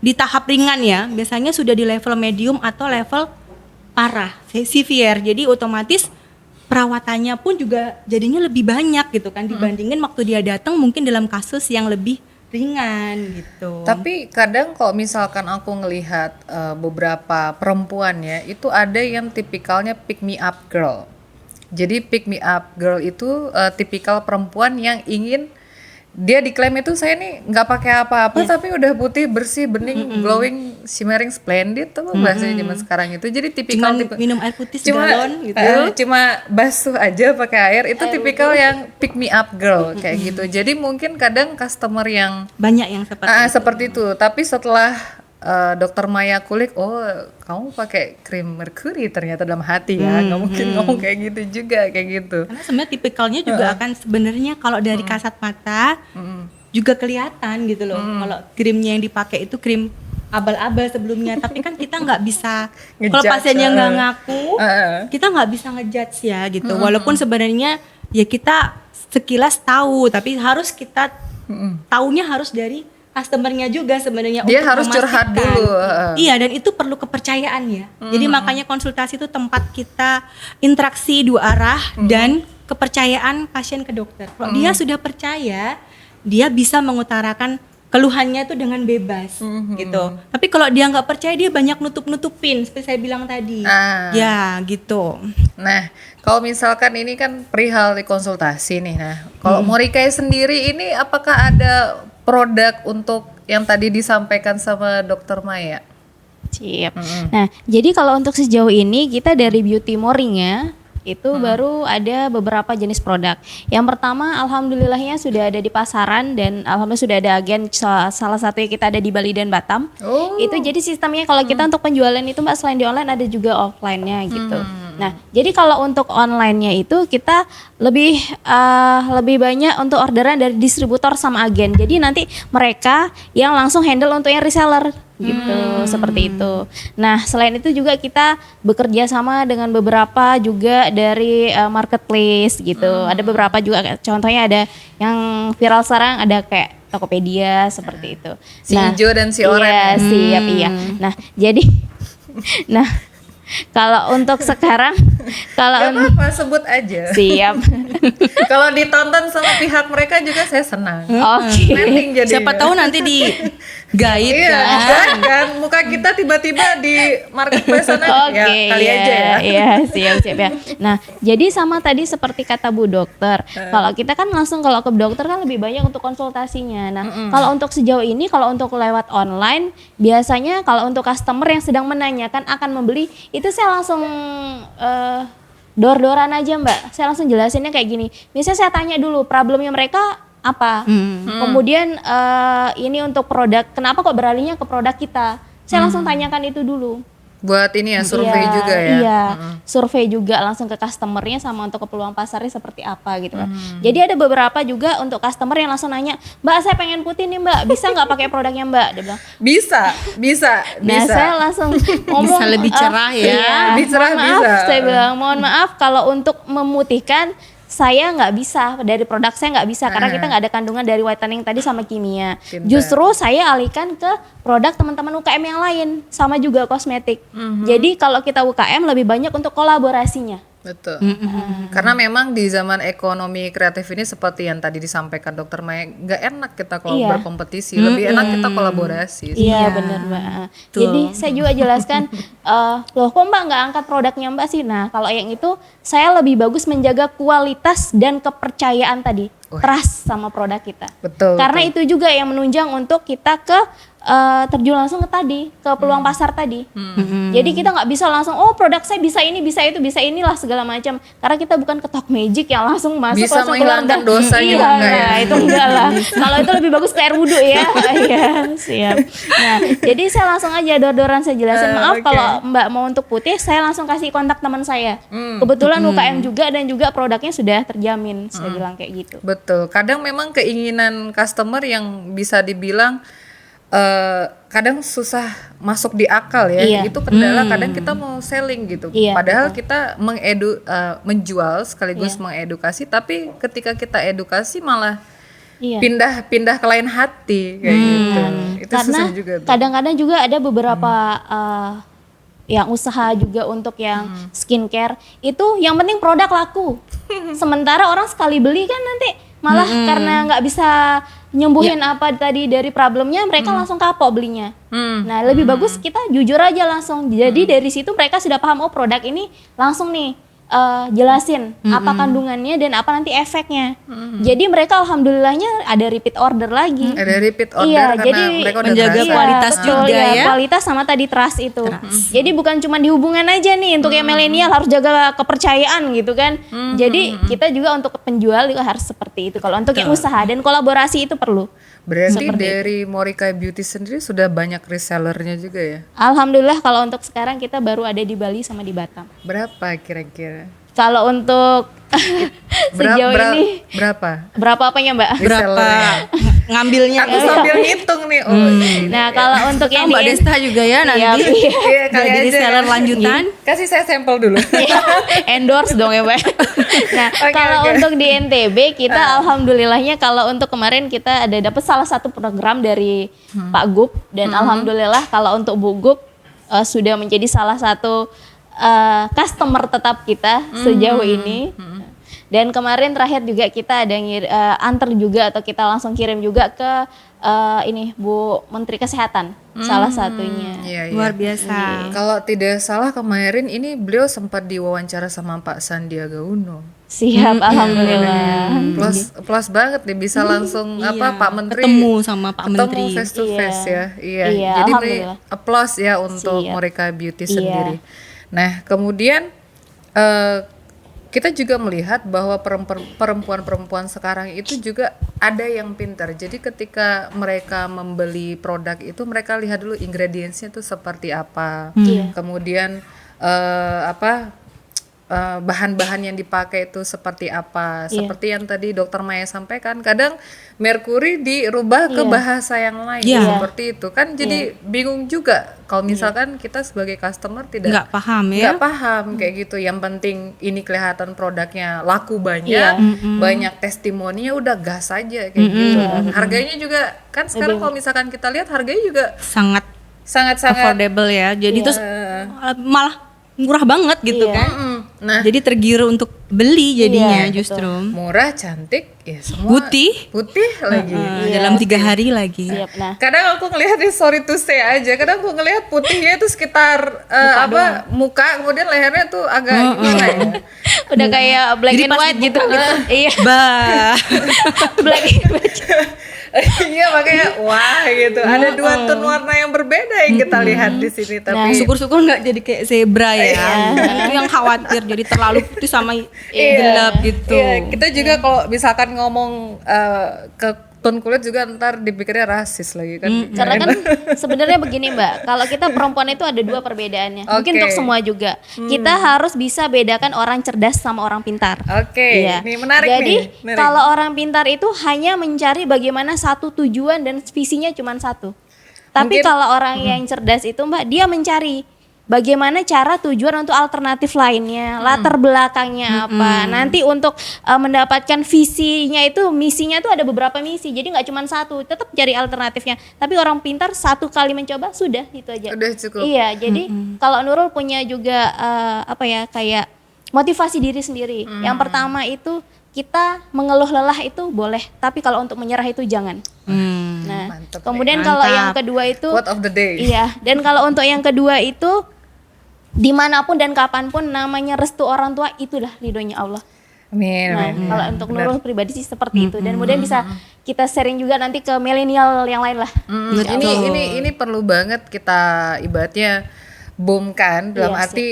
di tahap ringan ya, biasanya sudah di level medium atau level parah, severe. Jadi otomatis perawatannya pun juga jadinya lebih banyak gitu kan, dibandingin waktu dia datang mungkin dalam kasus yang lebih ringan gitu. Tapi kadang kalau misalkan aku ngelihat beberapa perempuan ya, itu ada yang tipikalnya pick me up girl. Jadi pick me up girl itu tipikal perempuan yang ingin, dia diklaim itu saya nih nggak pakai apa-apa tapi udah putih, bersih, bening, glowing, shimmering, splendid tuh bahasanya zaman sekarang itu. Jadi tipikal minum air putih segalon gitu. Cuma basuh aja pakai air, itu tipikal yang pick me up girl kayak gitu. Jadi mungkin kadang customer yang banyak yang seperti itu. Tapi setelah Dokter Maya kulik, oh kamu pakai krim merkuri ternyata dalam hati ya, nggak mungkin ngomong kayak gitu juga, kayak gitu. Karena sebenarnya tipikalnya juga akan sebenarnya kalau dari kasat mata juga kelihatan gitu loh. Kalau krimnya yang dipakai itu krim abal-abal sebelumnya, tapi kan kita nggak bisa kalau pasiennya nggak ngaku, kita nggak bisa ngejudge ya gitu. Walaupun sebenarnya ya kita sekilas tahu, tapi harus kita taunya harus dari customernya juga sebenarnya. Dia untuk harus curhat memastikan. dulu. Iya, dan itu perlu kepercayaan ya. Jadi makanya konsultasi itu tempat kita interaksi dua arah dan kepercayaan pasien ke dokter. Kalau dia sudah percaya, dia bisa mengutarakan keluhannya itu dengan bebas gitu. Tapi kalau dia nggak percaya, dia banyak nutup-nutupin seperti saya bilang tadi. Ya gitu. Nah, kalau misalkan ini kan perihal di konsultasi nih. Nah, kalau Morikai sendiri ini apakah ada produk untuk yang tadi disampaikan sama Dokter Maya? Siap. Nah, jadi kalau untuk sejauh ini kita dari Beauty Moringa itu baru ada beberapa jenis produk. Yang pertama, alhamdulillahnya sudah ada di pasaran dan alhamdulillah sudah ada agen, salah satunya kita ada di Bali dan Batam. Itu jadi sistemnya kalau kita untuk penjualan itu Mbak, selain di online ada juga offline-nya gitu. Nah, jadi kalau untuk online-nya itu kita lebih banyak untuk orderan dari distributor sama agen. Jadi nanti mereka yang langsung handle untuk yang reseller gitu, seperti itu. Nah, selain itu juga kita bekerja sama dengan beberapa juga dari marketplace gitu. Ada beberapa juga, contohnya ada yang viral sekarang ada kayak Tokopedia seperti itu. Si hijau dan si oranye. Iya, siap iya. Nah, jadi kalau untuk sekarang, kalau Gak apa-apa, sebut aja. siap. Kalau ditonton sama pihak mereka juga saya senang. Oke. Netting jadinya. Siapa tahu nanti di guide Iya, kan. kan muka kita tiba-tiba di marketplace sana. Oke, Ya, kali aja ya. Iya, siap ya. Nah, jadi sama tadi seperti kata Bu Dokter, kalau kita kan langsung kalau ke dokter kan lebih banyak untuk konsultasinya. Nah, kalau untuk sejauh ini, kalau untuk lewat online, biasanya kalau untuk customer yang sedang menanyakan akan membeli, itu saya langsung door-dooran aja Mbak. Saya langsung jelasinnya kayak gini. Misalnya saya tanya dulu problemnya mereka apa. Kemudian ini untuk produk, kenapa kok beralihnya ke produk kita? Saya langsung tanyakan itu dulu. Buat ini ya, survei Iya, juga ya. Iya, survei juga langsung ke customernya sama untuk ke peluang pasarnya seperti apa gitu kan. Jadi ada beberapa juga untuk customer yang langsung nanya, Mbak saya pengen putih nih Mbak, bisa nggak pakai produknya Mbak? Dia bilang, Bisa. nah saya langsung ngomong, Bisa lebih cerah ya. Iya, Lebih cerah mohon maaf, bisa. saya bilang mohon maaf kalau untuk memutihkan saya nggak bisa, dari produk saya nggak bisa karena kita nggak ada kandungan dari whitening tadi sama kimia. Pintar. Justru saya alihkan ke produk teman-teman UKM yang lain sama juga kosmetik. Jadi kalau kita UKM lebih banyak untuk kolaborasinya. Betul. Karena memang di zaman ekonomi kreatif ini seperti yang tadi disampaikan Dokter Maya, nggak enak kita kalau Iya. berkompetisi, lebih enak kita kolaborasi. Iya benar Mbak. Jadi saya juga jelaskan, loh kok Mbak nggak angkat produknya Mbak sih? Nah kalau yang itu saya lebih bagus menjaga kualitas dan kepercayaan tadi, trust sama produk kita. Betul. Karena itu juga yang menunjang untuk kita ke terjun langsung ke tadi, ke peluang pasar tadi. Jadi kita nggak bisa langsung, oh produk saya bisa ini, bisa itu, bisa inilah segala macam. Karena kita bukan ketok magic yang langsung masuk Bisa langsung keluar. menghilangkan dosa Iya, juga enggak ya? nah, itu enggak lah. Kalau itu lebih bagus ke air wudhu ya. Iya, siap. Nah, jadi saya langsung aja door-dooran saya jelasin, maaf oke. kalau Mbak mau untuk putih, saya langsung kasih kontak teman saya. Kebetulan UKM juga dan juga produknya sudah terjamin. Saya bilang kayak gitu. Betul. Kadang memang keinginan customer yang bisa dibilang kadang susah masuk di akal ya. Iya. Itu kendala kadang kita mau selling gitu. Iya, Padahal kita menjual sekaligus mengedukasi, tapi ketika kita edukasi malah Iya. pindah ke lain hati kayak gitu. Itu Karena susah juga tuh. kadang-kadang juga ada beberapa yang usaha juga untuk yang skincare itu yang penting produk laku. Sementara orang sekali beli kan nanti malah karena nggak bisa nyembuhin apa tadi dari problemnya, mereka langsung kapok belinya. Nah lebih bagus kita jujur aja langsung. Jadi dari situ mereka sudah paham, oh produk ini langsung nih jelasin apa kandungannya dan apa nanti efeknya. Jadi mereka alhamdulillahnya ada repeat order lagi. Ada repeat order Iya, karena jadi mereka udah menjaga ngerasa. kualitas betul, juga ya. kualitas sama tadi trust itu. Jadi bukan cuma di hubungan aja nih untuk yang milenial harus jaga kepercayaan gitu kan. Jadi kita juga untuk penjual juga harus seperti itu. Kalau untuk yang usaha dan kolaborasi itu perlu. Berarti Seperti dari Morikai Beauty sendiri sudah banyak resellernya juga ya? Alhamdulillah kalau untuk sekarang kita baru ada di Bali sama di Batam. Berapa kira-kira? Kalau untuk sejauh ini Berapa? berapa apanya Mbak? Berapa Resellernya? ngambilnya. Aku sambil ngitung nih. Oh, ini. Nah, kalau untuk yang Mbak Desta juga ya nanti. Iya, Iya, kali jadi aja. seller lanjutan. Kasih saya sampel dulu. endorse dong ya, Mbak. Nah, Oke, kalau oke. untuk di NTB kita alhamdulillahnya kalau untuk kemarin kita ada dapat salah satu program dari Pak Gup dan alhamdulillah kalau untuk Bu Gup sudah menjadi salah satu customer tetap kita sejauh ini. Dan kemarin terakhir juga kita ada antar juga atau kita langsung kirim juga ke ini Bu Menteri Kesehatan salah satunya. Iya, iya. Luar biasa. Kalau tidak salah kemarin ini beliau sempat diwawancara sama Pak Sandiaga Uno. Siap, alhamdulillah. Plus banget nih bisa langsung apa Pak Menteri ketemu sama Pak ketemu Menteri. face to face ya. Iya. Iya, Jadi alhamdulillah. applause ya untuk Siap. mereka beauty Iya. sendiri. Nah, kemudian kita juga melihat bahwa perempuan-perempuan sekarang itu juga ada yang pintar. Jadi ketika mereka membeli produk itu mereka lihat dulu ingredientsnya itu seperti apa. Iya. Kemudian bahan-bahan yang dipakai itu seperti apa. Seperti yang tadi Dokter Maya sampaikan, kadang merkuri dirubah ke bahasa yang lain seperti itu. Kan jadi bingung juga kalau misalkan kita sebagai customer Nggak paham ya. nggak paham kayak gitu. Yang penting ini kelihatan produknya laku banyak, banyak testimoninya, udah gas aja kayak gitu. Harganya juga kan sekarang kalau misalkan kita lihat harganya juga Sangat sangat-sangat affordable ya. Jadi terus malah murah banget gitu kan. Nah, Jadi tergiur untuk beli jadinya Iya, justru. murah, cantik, ya semua Putih. lagi. Dalam 3 hari lagi. Siap. Nah, Kadang aku ngelihat nih, sorry to say aja, kadang aku ngelihat putihnya itu sekitar muka, kemudian lehernya tuh agak gimana ya? udah kayak black Jadi and pas white gitu. Iya, Bah. black and white. Iya, makanya wah gitu. Ada 2 tone warna yang berbeda yang kita lihat di sini, tapi Syukur-syukur nggak jadi kayak zebra ya. Itu yang khawatir jadi terlalu putih sama gelap gitu. Iya, kita juga kalau misalkan ngomong ke tone kulit juga ntar dipikirnya rasis lagi kan. Karena kan sebenarnya begini Mbak, kalau kita perempuan itu ada 2 perbedaannya. Mungkin Oke. untuk semua juga. Kita harus bisa bedakan orang cerdas sama orang pintar. Oke, Iya. ini menarik Jadi nih. Menarik. kalau orang pintar itu hanya mencari bagaimana satu tujuan dan visinya cuma satu. Tapi Mungkin- kalau orang yang cerdas itu Mbak, dia mencari bagaimana cara tujuan untuk alternatif lainnya, latar belakangnya apa. Nanti untuk mendapatkan visinya itu, misinya itu ada beberapa misi. Jadi nggak cuma satu, tetap cari alternatifnya. Tapi orang pintar satu kali mencoba sudah itu aja. Udah cukup. Iya, jadi kalau Nurul punya juga kayak motivasi diri sendiri. Yang pertama itu kita mengeluh lelah itu boleh, tapi kalau untuk menyerah itu jangan. Nah, Mantep kemudian nih. kalau Mantap. yang kedua itu Quote of the day. iya, dan kalau untuk yang kedua itu dimanapun dan kapanpun namanya restu orang tua itulah ridhonya Allah. Amin, Nah, amin. kalau untuk Nurul pribadi sih seperti itu dan kemudian bisa kita sharing juga nanti ke milenial yang lain lah. Ini perlu banget kita ibaratnya boomkan dalam Iya, arti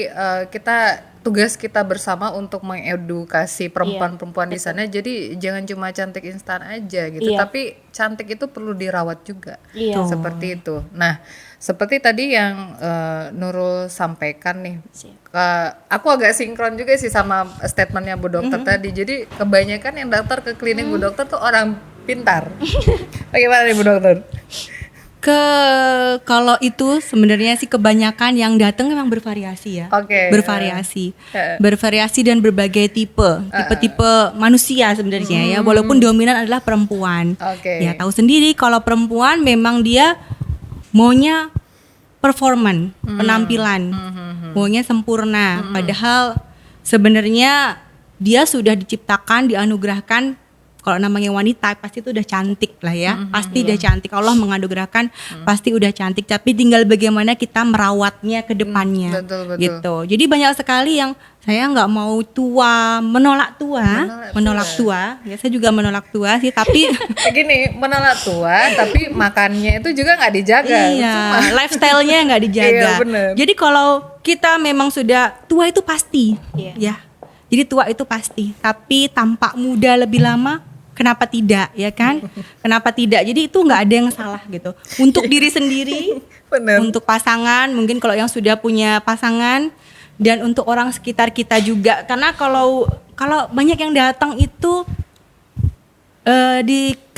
kita tugas kita bersama untuk mengedukasi perempuan-perempuan di sana. Jadi jangan cuma cantik instan aja gitu, Iya. tapi cantik itu perlu dirawat juga. Iya. Seperti itu. Nah, seperti tadi yang Nurul sampaikan nih, aku agak sinkron juga sih sama statementnya Bu Dokter tadi. Jadi kebanyakan yang daftar ke klinik Bu Dokter tuh orang pintar. Bagaimana nih Bu Dokter? Kalau itu sebenarnya sih kebanyakan yang datang memang bervariasi ya. Oke. Bervariasi dan berbagai tipe manusia sebenarnya ya. Walaupun dominan adalah perempuan. Oke. Ya tahu sendiri kalau perempuan memang dia maunya performan, penampilan, maunya sempurna. Padahal sebenarnya dia sudah diciptakan, dianugerahkan. Kalau namanya wanita pasti itu udah cantik lah ya, pasti udah cantik. Allah menganugerahkan pasti udah cantik. Tapi tinggal bagaimana kita merawatnya ke depannya, betul. gitu. Jadi banyak sekali yang saya nggak mau tua, menolak tua. Ya saya juga menolak tua sih, tapi Gini, menolak tua tapi makannya itu juga nggak dijaga. iya, lifestyle-nya nggak dijaga. Iya, bener. Jadi kalau kita memang sudah tua itu pasti, Iya. ya. Jadi tua itu pasti. Tapi tampak muda lebih lama, kenapa tidak, ya kan? Kenapa tidak? Jadi itu nggak ada yang salah gitu. Untuk diri sendiri, Bener. untuk pasangan, mungkin kalau yang sudah punya pasangan, dan untuk orang sekitar kita juga. Karena kalau banyak yang datang itu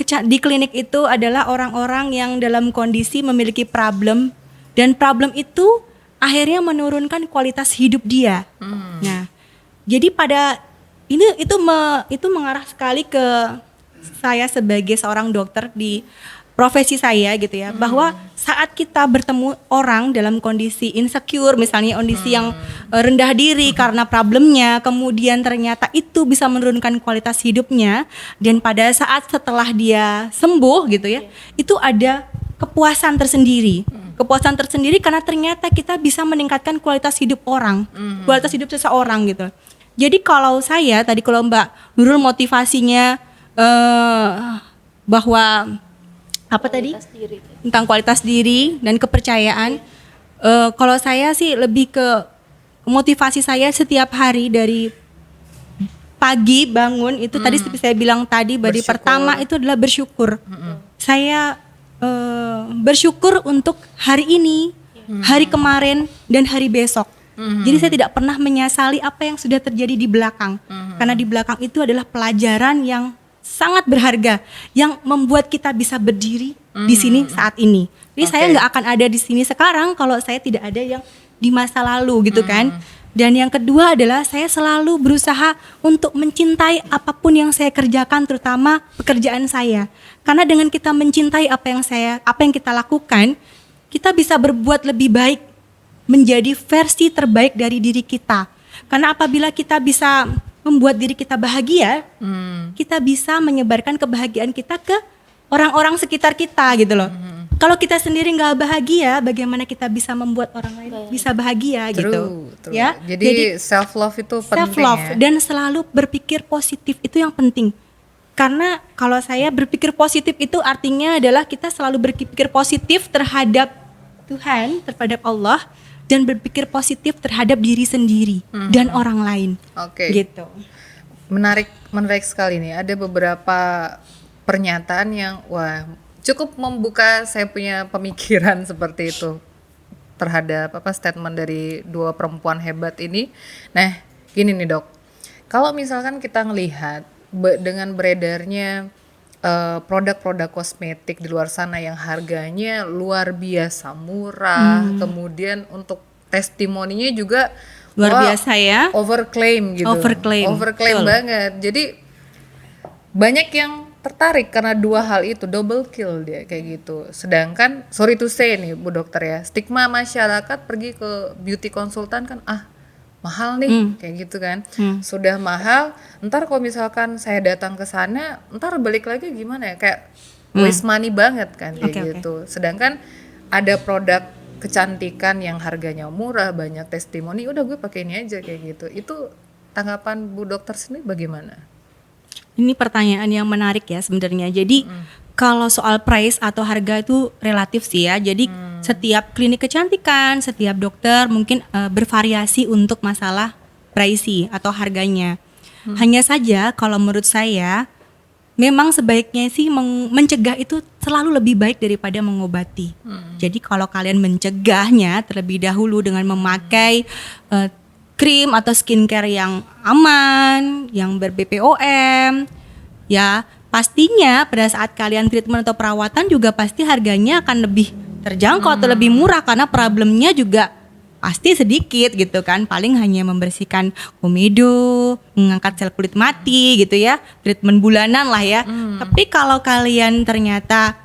di klinik itu adalah orang-orang yang dalam kondisi memiliki problem, dan problem itu akhirnya menurunkan kualitas hidup dia. Nah, jadi pada itu mengarah sekali ke saya sebagai seorang dokter di profesi saya gitu ya, bahwa saat kita bertemu orang dalam kondisi insecure, misalnya kondisi yang rendah diri karena problemnya, kemudian ternyata itu bisa menurunkan kualitas hidupnya, dan pada saat setelah dia sembuh gitu ya, itu ada kepuasan tersendiri. Kepuasan tersendiri karena ternyata kita bisa meningkatkan kualitas hidup orang, kualitas hidup seseorang gitu. Jadi kalau saya tadi, kalau Mbak Nurul motivasinya bahwa apa tadi? Tentang kualitas diri dan kepercayaan. Kalau saya sih lebih ke motivasi saya setiap hari dari pagi bangun itu tadi seperti saya bilang tadi, badi pertama itu adalah bersyukur. Saya bersyukur untuk hari ini, hari kemarin, dan hari besok. Jadi saya tidak pernah menyesali apa yang sudah terjadi di belakang. Karena di belakang itu adalah pelajaran yang sangat berharga yang membuat kita bisa berdiri di sini saat ini. Jadi saya nggak akan ada di sini sekarang kalau saya tidak ada yang di masa lalu gitu kan. Dan yang kedua adalah saya selalu berusaha untuk mencintai apapun yang saya kerjakan, terutama pekerjaan saya. Karena dengan kita mencintai apa yang kita lakukan, kita bisa berbuat lebih baik, menjadi versi terbaik dari diri kita. Karena apabila kita bisa membuat diri kita bahagia, kita bisa menyebarkan kebahagiaan kita ke orang-orang sekitar kita gitu loh. Kalau kita sendiri nggak bahagia, bagaimana kita bisa membuat orang lain bisa bahagia gitu? True. Ya. Jadi self love itu penting self love ya. dan selalu berpikir positif itu yang penting. Karena kalau saya berpikir positif itu artinya adalah kita selalu berpikir positif terhadap Tuhan, terhadap Allah, dan berpikir positif terhadap diri sendiri dan orang lain. Oke. Gitu. Menarik sekali nih. Ada beberapa pernyataan yang cukup membuka saya punya pemikiran seperti itu terhadap statement dari dua perempuan hebat ini. Nah, gini nih Dok. Kalau misalkan kita ngelihat dengan beredarnya produk-produk kosmetik di luar sana yang harganya luar biasa murah, kemudian untuk testimoninya juga luar biasa ya, overclaim gitu, overclaim banget. Jadi banyak yang tertarik karena dua hal itu, double kill dia kayak gitu. Sedangkan sorry to say nih Bu Dokter ya, stigma masyarakat pergi ke beauty konsultan kan mahal nih kayak gitu kan. Sudah mahal, ntar kalau misalkan saya datang ke sana, ntar balik lagi gimana ya, kayak waste money banget kan kayak gitu. Sedangkan ada produk kecantikan yang harganya murah, banyak testimoni, udah gue pakai ini aja kayak gitu. Itu tanggapan Bu Dokter sendiri bagaimana? Ini pertanyaan yang menarik ya sebenarnya. Jadi kalau soal price atau harga itu relatif sih ya. Jadi setiap klinik kecantikan, setiap dokter mungkin bervariasi untuk masalah pricey atau harganya. Hanya saja kalau menurut saya memang sebaiknya sih mencegah itu selalu lebih baik daripada mengobati. Jadi kalau kalian mencegahnya terlebih dahulu dengan memakai krim atau skincare yang aman, yang ber-BPOM, ya pastinya pada saat kalian treatment atau perawatan juga pasti harganya akan lebih terjangkau atau lebih murah karena problemnya juga pasti sedikit gitu kan, paling hanya membersihkan komedo, mengangkat sel kulit mati gitu ya, treatment bulanan lah ya. Tapi kalau kalian ternyata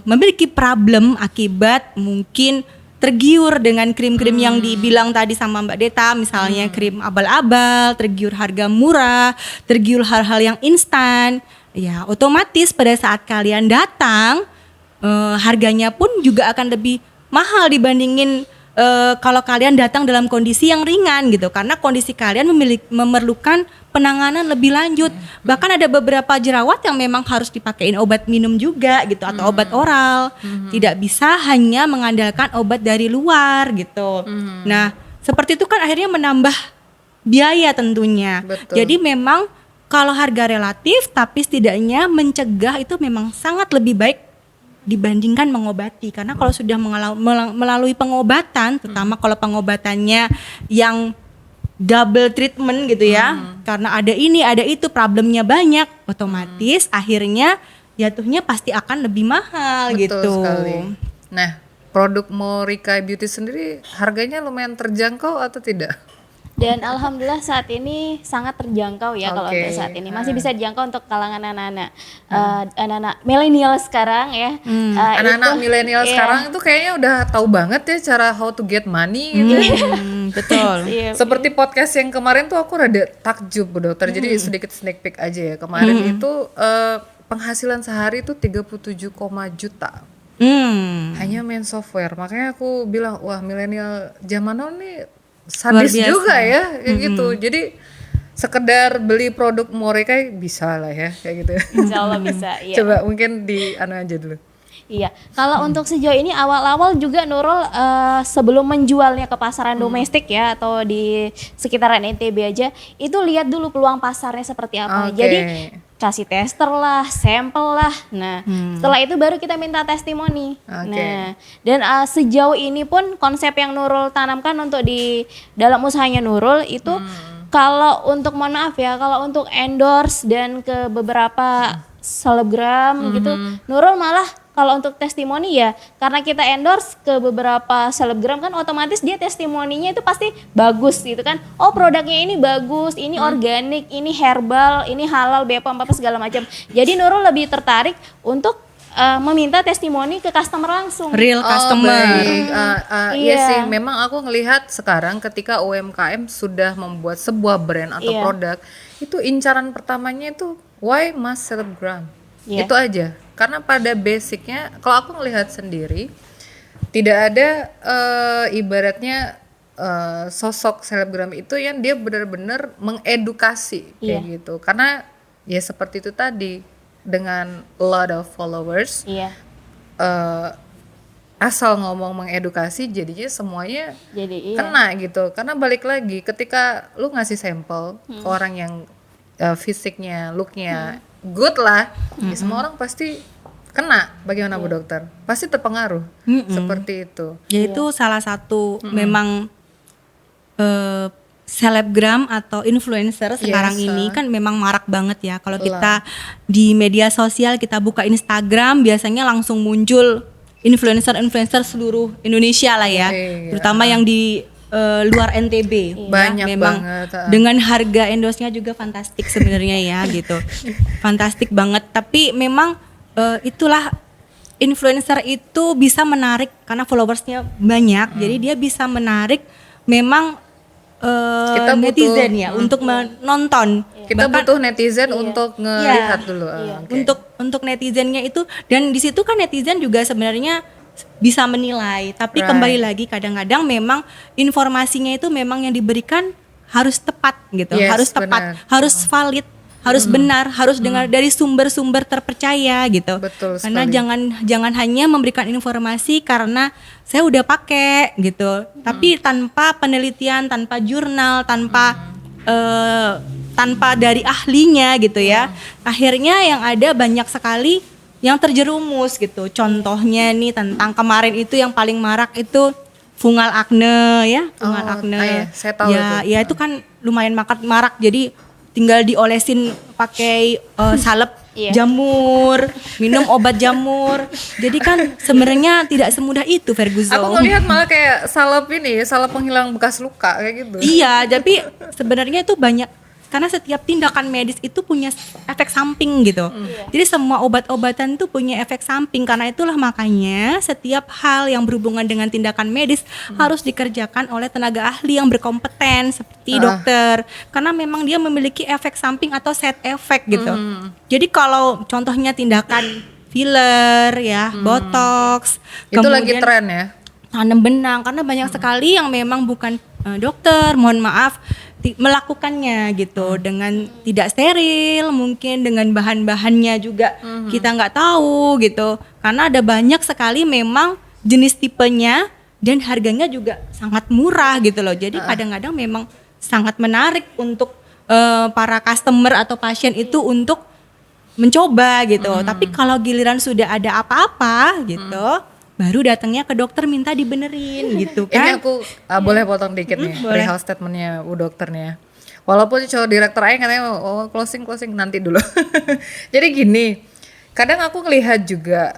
memiliki problem akibat mungkin tergiur dengan krim-krim yang dibilang tadi sama Mbak Deta, misalnya krim abal-abal, tergiur harga murah, tergiur hal-hal yang instan, ya otomatis pada saat kalian datang harganya pun juga akan lebih mahal dibandingin kalau kalian datang dalam kondisi yang ringan gitu, karena kondisi kalian memerlukan penanganan lebih lanjut. Bahkan ada beberapa jerawat yang memang harus dipakein obat minum juga gitu, atau obat oral. Tidak bisa hanya mengandalkan obat dari luar gitu. Nah, seperti itu kan akhirnya menambah biaya tentunya. Betul. Jadi memang kalau harga relatif, tapi setidaknya mencegah itu memang sangat lebih baik dibandingkan mengobati. Karena kalau sudah melalui pengobatan, terutama kalau pengobatannya yang double treatment gitu ya, karena ada ini ada itu, problemnya banyak, otomatis akhirnya jatuhnya pasti akan lebih mahal Betul gitu. sekali. Nah, produk Morika Beauty sendiri harganya lumayan terjangkau atau tidak? Dan alhamdulillah saat ini sangat terjangkau ya kalau Oke. untuk saat ini masih bisa dijangkau untuk kalangan anak-anak anak-anak milenial sekarang ya. Anak-anak itu- milenial iya. sekarang itu kayaknya udah tahu banget ya cara how to get money gitu. Betul. Iya. Seperti podcast yang kemarin tuh aku rada takjub Bu Dokter. Jadi sedikit sneak peek aja ya. Kemarin itu penghasilan sehari itu 37, juta. Hanya main software. Makanya aku bilang, wah milenial zaman now nih sadis Luar biasa. juga ya kayak gitu. Jadi sekedar beli produk Morika bisa lah ya kayak gitu. Insya Allah bisa. Iya. Coba mungkin di anu aja dulu. Iya, kalau untuk sejauh ini awal-awal juga Nurul sebelum menjualnya ke pasaran domestik ya atau di sekitaran NTB aja, itu lihat dulu peluang pasarnya seperti apa. Oke. Jadi kasih tester lah, sampel lah. Nah, setelah itu baru kita minta testimoni. Oke. Nah, dan sejauh ini pun konsep yang Nurul tanamkan untuk di dalam usahanya Nurul itu kalau untuk mohon maaf ya, kalau untuk endorse dan ke beberapa selebgram gitu, Nurul malah kalau untuk testimoni ya karena kita endorse ke beberapa selebgram kan otomatis dia testimoninya itu pasti bagus gitu kan. Oh produknya ini bagus, ini organik, ini herbal, ini halal, BPOM apa segala macam. Jadi Nurul lebih tertarik untuk meminta testimoni ke customer langsung. Real customer. Baik. Iya Iya. sih, memang aku ngelihat sekarang ketika UMKM sudah membuat sebuah brand atau Iya. produk, itu incaran pertamanya itu why must selebgram? Iya. Itu aja. Karena pada basicnya, kalau aku ngelihat sendiri, tidak ada ibaratnya sosok selebgram itu yang dia benar-benar mengedukasi kayak Iya. gitu. Karena ya seperti itu tadi, dengan a lot of followers, Iya. asal ngomong mengedukasi jadinya semuanya Jadi iya. kena gitu. Karena balik lagi ketika lu ngasih sampel ke orang yang fisiknya, looknya good lah, ya semua orang pasti kena. Bagaimana Bu Dokter? Pasti terpengaruh seperti itu. Yaitu salah satu memang selebgram atau influencer sekarang Yes, ini kan memang marak banget ya. Kalau kita di media sosial kita buka Instagram biasanya langsung muncul influencer-influencer seluruh Indonesia lah ya. Oke, Terutama yang di luar NTB. Banyak memang banget, dengan harga endorse-nya juga fantastik sebenarnya ya gitu. Fantastik banget, tapi memang itulah influencer itu bisa menarik karena followersnya banyak. Jadi dia bisa menarik memang Kita butuh- netizen ya untuk menonton. Kita Bahkan butuh netizen untuk ngelihat dulu. Oke. untuk netizennya itu, dan di situ kan netizen juga sebenarnya bisa menilai, tapi Right. kembali lagi kadang-kadang memang informasinya itu memang yang diberikan harus tepat gitu, Yes, harus tepat, benar. harus valid, harus benar, harus dengar dari sumber-sumber terpercaya gitu. Betul Karena sekali. jangan hanya memberikan informasi karena saya udah pakai gitu, tapi tanpa penelitian, tanpa jurnal, tanpa dari ahlinya gitu ya. Akhirnya yang ada banyak sekali yang terjerumus gitu. Contohnya nih tentang kemarin itu yang paling marak itu fungal acne ya, fungal Oh, acne. iya, saya tahu ya, itu. ya itu kan lumayan marak. Jadi tinggal diolesin pakai salep Iya. jamur, minum obat jamur. Jadi kan sebenarnya tidak semudah itu Ferguson. Aku ngelihat malah kayak salep ini, salep penghilang bekas luka kayak gitu. Iya, tapi sebenarnya itu banyak karena setiap tindakan medis itu punya efek samping gitu. Jadi semua obat-obatan itu punya efek samping, karena itulah makanya setiap hal yang berhubungan dengan tindakan medis harus dikerjakan oleh tenaga ahli yang berkompeten seperti dokter, karena memang dia memiliki efek samping atau side effect gitu. Jadi kalau contohnya tindakan filler ya, botox, Itu lagi kemudian tren ya. tanam benang, karena banyak sekali yang memang bukan dokter, mohon maaf, melakukannya gitu dengan tidak steril, mungkin dengan bahan-bahannya juga kita nggak tahu gitu, karena ada banyak sekali memang jenis tipenya dan harganya juga sangat murah gitu loh. Jadi kadang-kadang memang sangat menarik untuk para customer atau pasien itu untuk mencoba gitu. Tapi kalau giliran sudah ada apa-apa gitu, baru datangnya ke dokter minta dibenerin gitu Ini kan. aku boleh potong dikit nih boleh. perihal statementnya Bu Dokter nih ya. Walaupun cowok direktur aja katanya closing nanti dulu. Jadi gini, kadang aku ngelihat juga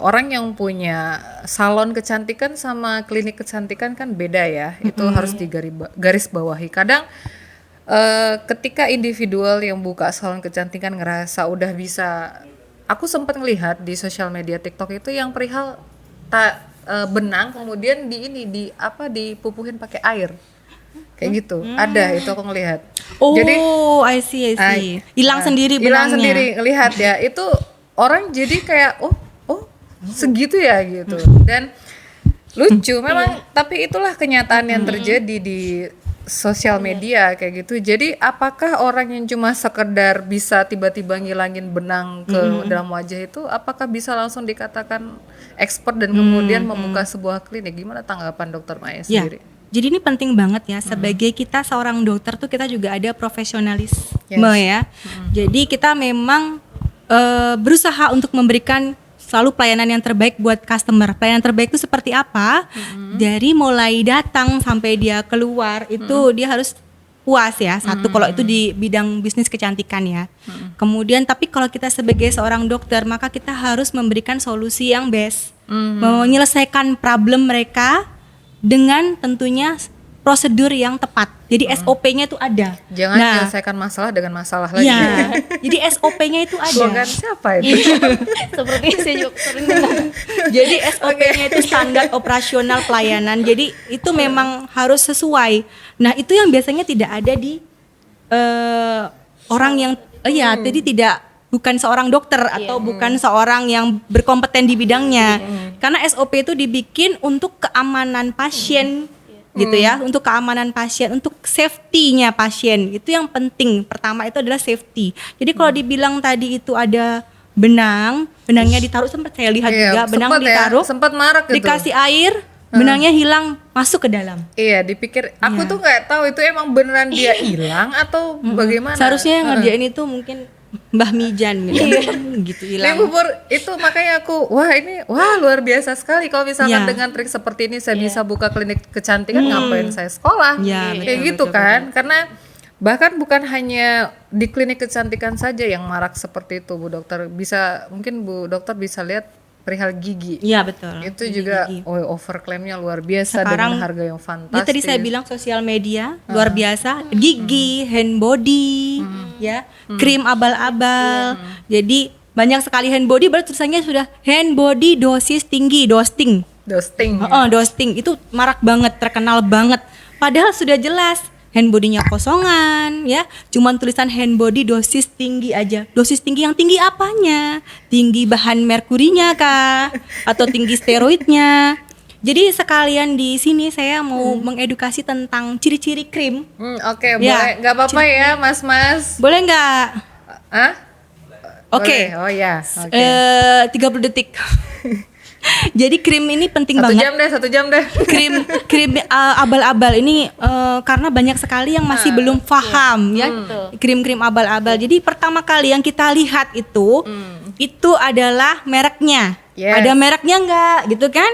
orang yang punya salon kecantikan sama klinik kecantikan kan beda ya. Itu harus garis bawahi. Kadang ketika individual yang buka salon kecantikan ngerasa udah bisa, aku sempat ngelihat di sosial media TikTok itu yang perihal benang kemudian dipupuhin pakai air. Kayak gitu. Ada itu aku ngelihat. Jadi I see. Hilang sendiri benangnya. Hilang sendiri ngelihat ya. Itu orang jadi kayak segitu ya gitu. Dan lucu memang, tapi itulah kenyataan yang terjadi di sosial media kayak gitu. Jadi apakah orang yang cuma sekedar bisa tiba-tiba ngilangin benang ke dalam wajah itu, apakah bisa langsung dikatakan expert dan kemudian membuka sebuah klinik? Gimana tanggapan Dokter Maya sendiri? Jadi ini penting banget ya, sebagai kita seorang dokter tuh kita juga ada profesionalisme ya. Jadi kita memang berusaha untuk memberikan selalu pelayanan yang terbaik buat customer. Pelayanan terbaik itu seperti apa? Dari mulai datang sampai dia keluar itu dia harus puas ya. Satu kalau itu di bidang bisnis kecantikan ya. Kemudian tapi kalau kita sebagai seorang dokter maka kita harus memberikan solusi yang best. Menyelesaikan problem mereka dengan tentunya prosedur yang tepat. Jadi SOP-nya itu ada. Jangan menyelesaikan masalah dengan masalah lagi. Iya. Jadi SOP-nya itu ada. Slogan siapa itu? Seperti saya juga sering dengar. Jadi SOP-nya itu standar operasional pelayanan. Jadi itu memang harus sesuai. Nah, itu yang biasanya tidak ada di orang yang jadi bukan seorang dokter atau bukan seorang yang berkompeten di bidangnya. Karena SOP itu dibikin untuk keamanan pasien gitu ya, untuk keamanan pasien, untuk safety-nya pasien. Itu yang penting. Pertama itu adalah safety. Jadi kalau dibilang tadi itu ada benangnya ditaruh, sempat saya lihat juga benang ditaruh. Sempat marak gitu. Dikasih air, benangnya hilang, masuk ke dalam. Iya, dipikir aku tuh nggak tahu itu emang beneran dia hilang atau bagaimana. Seharusnya yang ngerjain itu mungkin Mbah Mijan gitu hilang. Bubur itu makanya aku luar biasa sekali kalau misalkan dengan trik seperti ini saya bisa buka klinik kecantikan, ngapain saya sekolah kayak gitu kan. Karena bahkan bukan hanya di klinik kecantikan saja yang marak seperti itu Bu Dokter, mungkin Bu Dokter bisa lihat perihal gigi. Iya betul. Itu juga overclaimnya luar biasa. Sekarang, dengan harga yang fantastis. Tadi saya bilang sosial media luar biasa, gigi, hand body, krim abal-abal. Jadi banyak sekali hand body, berarti tulisannya sudah hand body dosis tinggi, dosting. Dosting itu marak banget, terkenal banget. Padahal sudah jelas hand body-nya kosongan ya, cuman tulisan hand body dosis tinggi aja. Dosis tinggi yang tinggi apanya? Tinggi bahan merkurinya kah? Atau tinggi steroidnya? Jadi sekalian di sini saya mau mengedukasi tentang ciri-ciri krim. Oke, boleh. Nggak apa-apa ya, Mas-mas. Boleh nggak? Oke. Oh ya. 30 detik. Jadi krim ini penting banget. 1 jam deh. Krim abal-abal ini karena banyak sekali yang masih belum paham ya. Krim-krim abal-abal. Jadi pertama kali yang kita lihat itu adalah mereknya. Ada mereknya enggak gitu kan?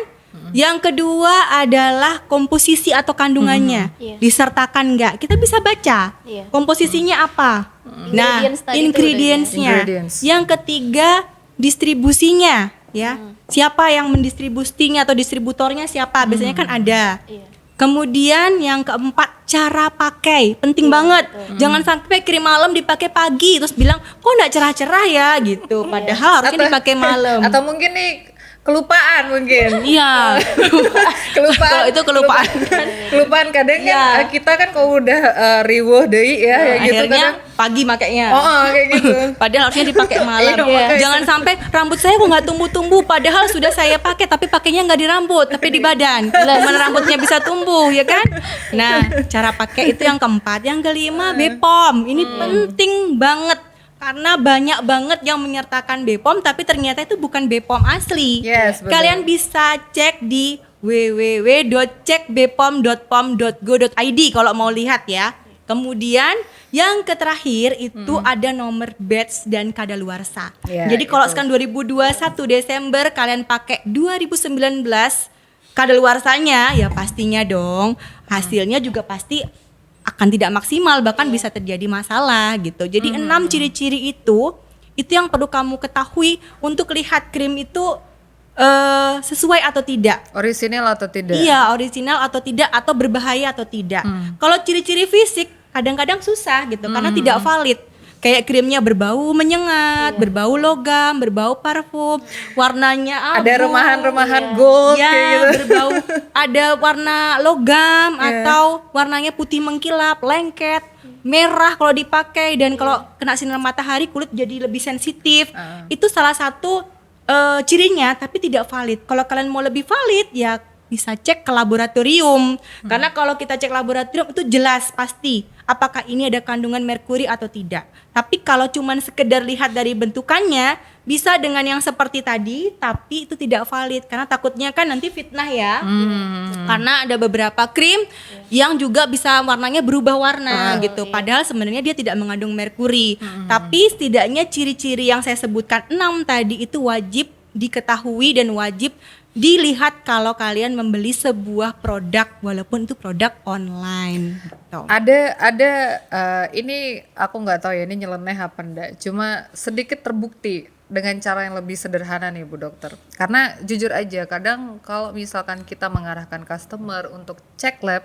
Yang kedua adalah komposisi atau kandungannya. Disertakan enggak? Kita bisa baca. Komposisinya apa? Nah, ingredients-nya. Yang ketiga, distribusinya. Ya, siapa yang mendistribusinya atau distributornya siapa? Biasanya kan ada. Kemudian yang keempat, cara pakai penting banget. Jangan sampai krim malam dipakai pagi terus bilang kok nggak cerah-cerah ya gitu. Padahal harusnya dipakai malam. Atau mungkin nih kelupaan mungkin. Iya. Kelupaan. Kalau itu kelupaan. Kelupaan kadang kan kita kan kalau udah riweuh deui ya gitu akhirnya kadang pagi makainya. Kayak gitu. Padahal harusnya dipakai malam. Jangan sampai rambut saya kok nggak tumbuh-tumbuh padahal sudah saya pakai tapi pakainya nggak di rambut tapi di badan. Gimana rambutnya bisa tumbuh ya kan? Nah, cara pakai itu yang keempat. Yang kelima, BPOM. Ini penting banget. Karena banyak banget yang menyertakan BPOM tapi ternyata itu bukan BPOM asli. Kalian bisa cek di www.cekbpom.pom.go.id kalau mau lihat ya. Kemudian yang terakhir itu ada nomor batch dan kadaluarsa. Jadi kalau sekarang 2021 Desember kalian pakai 2019 kadaluarsanya ya pastinya dong hasilnya juga pasti akan tidak maksimal, bahkan bisa terjadi masalah gitu. Jadi 6 ciri-ciri itu Itu yang perlu kamu ketahui untuk lihat krim itu sesuai atau tidak. Orisinil atau tidak? Iya, original atau tidak, atau berbahaya atau tidak. Kalau ciri-ciri fisik kadang-kadang susah gitu karena tidak valid. Kayak krimnya berbau menyengat, berbau logam, berbau parfum, warnanya abu. Ada remahan-remahan gold ya, kayak gitu. berbau ada warna logam atau warnanya putih mengkilap, lengket, merah kalau dipakai, dan kalau kena sinar matahari kulit jadi lebih sensitif. Itu salah satu cirinya, tapi tidak valid. Kalau kalian mau lebih valid ya bisa cek ke laboratorium. Karena kalau kita cek laboratorium itu jelas pasti apakah ini ada kandungan merkuri atau tidak. Tapi kalau cuman sekedar lihat dari bentukannya, bisa dengan yang seperti tadi, tapi itu tidak valid karena takutnya kan nanti fitnah ya. Karena ada beberapa krim yang juga bisa warnanya berubah warna gitu. Padahal sebenarnya dia tidak mengandung merkuri. Tapi setidaknya ciri-ciri yang saya sebutkan 6 tadi itu wajib diketahui dan wajib dilihat kalau kalian membeli sebuah produk walaupun itu produk online gitu. Ada ini aku nggak tahu ya ini nyeleneh apa enggak, cuma sedikit terbukti dengan cara yang lebih sederhana nih Bu Dokter. Karena jujur aja kadang kalau misalkan kita mengarahkan customer untuk cek lab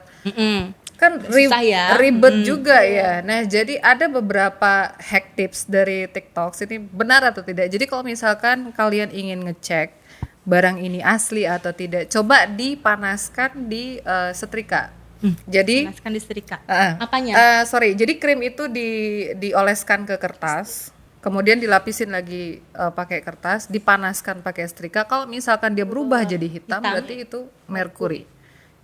kan Susah ya. ribet juga ya. Nah, jadi ada beberapa hack tips dari TikTok ini benar atau tidak. Jadi kalau misalkan kalian ingin ngecek barang ini asli atau tidak, coba dipanaskan di setrika. Jadi Panaskan di setrika. Apanya? Jadi krim itu dioleskan ke kertas, kemudian dilapisin lagi pakai kertas, dipanaskan pakai setrika. Kalau misalkan dia berubah jadi hitam, berarti itu merkuri.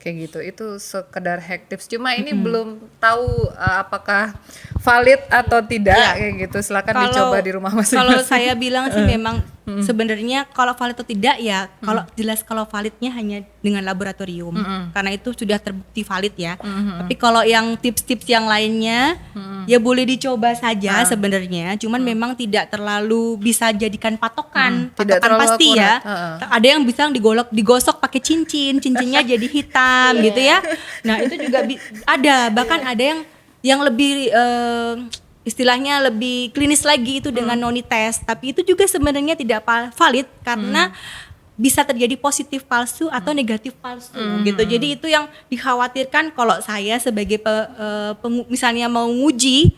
Kayak gitu. Itu sekedar hack tips. Cuma ini belum tahu apakah valid atau tidak kayak gitu. Silakan dicoba di rumah masing-masing. Kalau saya bilang sih memang sebenarnya kalau valid atau tidak ya, kalau jelas kalau validnya hanya dengan laboratorium. Karena itu sudah terbukti valid ya. Tapi kalau yang tips-tips yang lainnya ya boleh dicoba saja sebenarnya. Cuman memang tidak terlalu bisa jadikan patokan. Tidak Patokan terlalu pasti akurat. ya. Ada yang bisa digosok pakai cincinnya jadi hitam gitu ya. Nah, itu juga ada, bahkan ada yang lebih istilahnya lebih klinis lagi itu dengan noni test, tapi itu juga sebenarnya tidak valid karena bisa terjadi positif palsu atau negatif palsu gitu. Jadi itu yang dikhawatirkan kalau saya sebagai misalnya mau nguji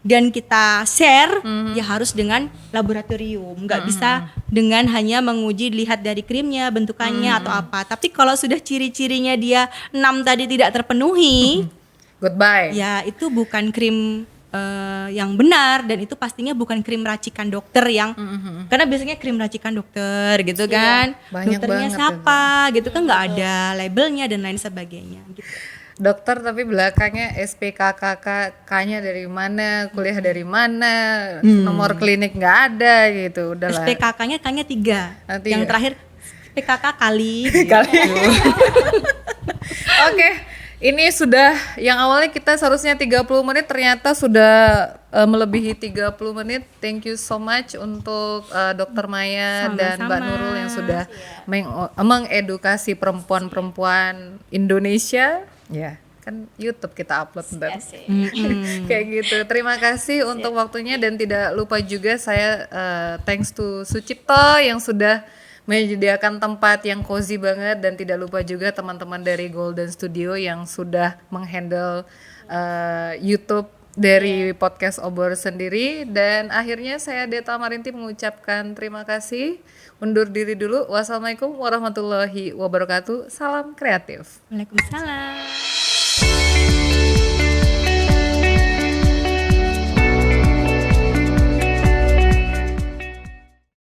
dan kita share ya harus dengan laboratorium, nggak bisa dengan hanya menguji lihat dari krimnya, bentukannya atau apa. Tapi kalau sudah ciri-cirinya dia 6 tadi tidak terpenuhi, goodbye. ya itu bukan krim yang benar, dan itu pastinya bukan krim racikan dokter yang karena biasanya krim racikan dokter gitu kan, banyak dokternya banget siapa gitu kan, nggak ada labelnya dan lain sebagainya gitu. Dokter tapi belakangnya SPKKK-nya dari mana, kuliah dari mana, nomor klinik nggak ada gitu. Udahlah. SPKK-nya K-nya 3. Nanti Yang ya. terakhir SPKK kali. Oke, ini sudah yang awalnya kita seharusnya 30 menit ternyata sudah melebihi 30 menit. Thank you so much untuk Dokter Maya dan Mbak Nurul yang sudah mengedukasi perempuan-perempuan Indonesia. Ya, kan YouTube kita upload ntar. Kayak gitu. Terima kasih untuk waktunya dan tidak lupa juga saya thanks to Sucipto yang sudah menyediakan tempat yang cozy banget, dan tidak lupa juga teman-teman dari Golden Studio yang sudah menghandle YouTube dari podcast Obor sendiri. Dan akhirnya saya Deta Marinti mengucapkan terima kasih, undur diri dulu. Wassalamualaikum warahmatullahi wabarakatuh. Salam kreatif. Waalaikumsalam.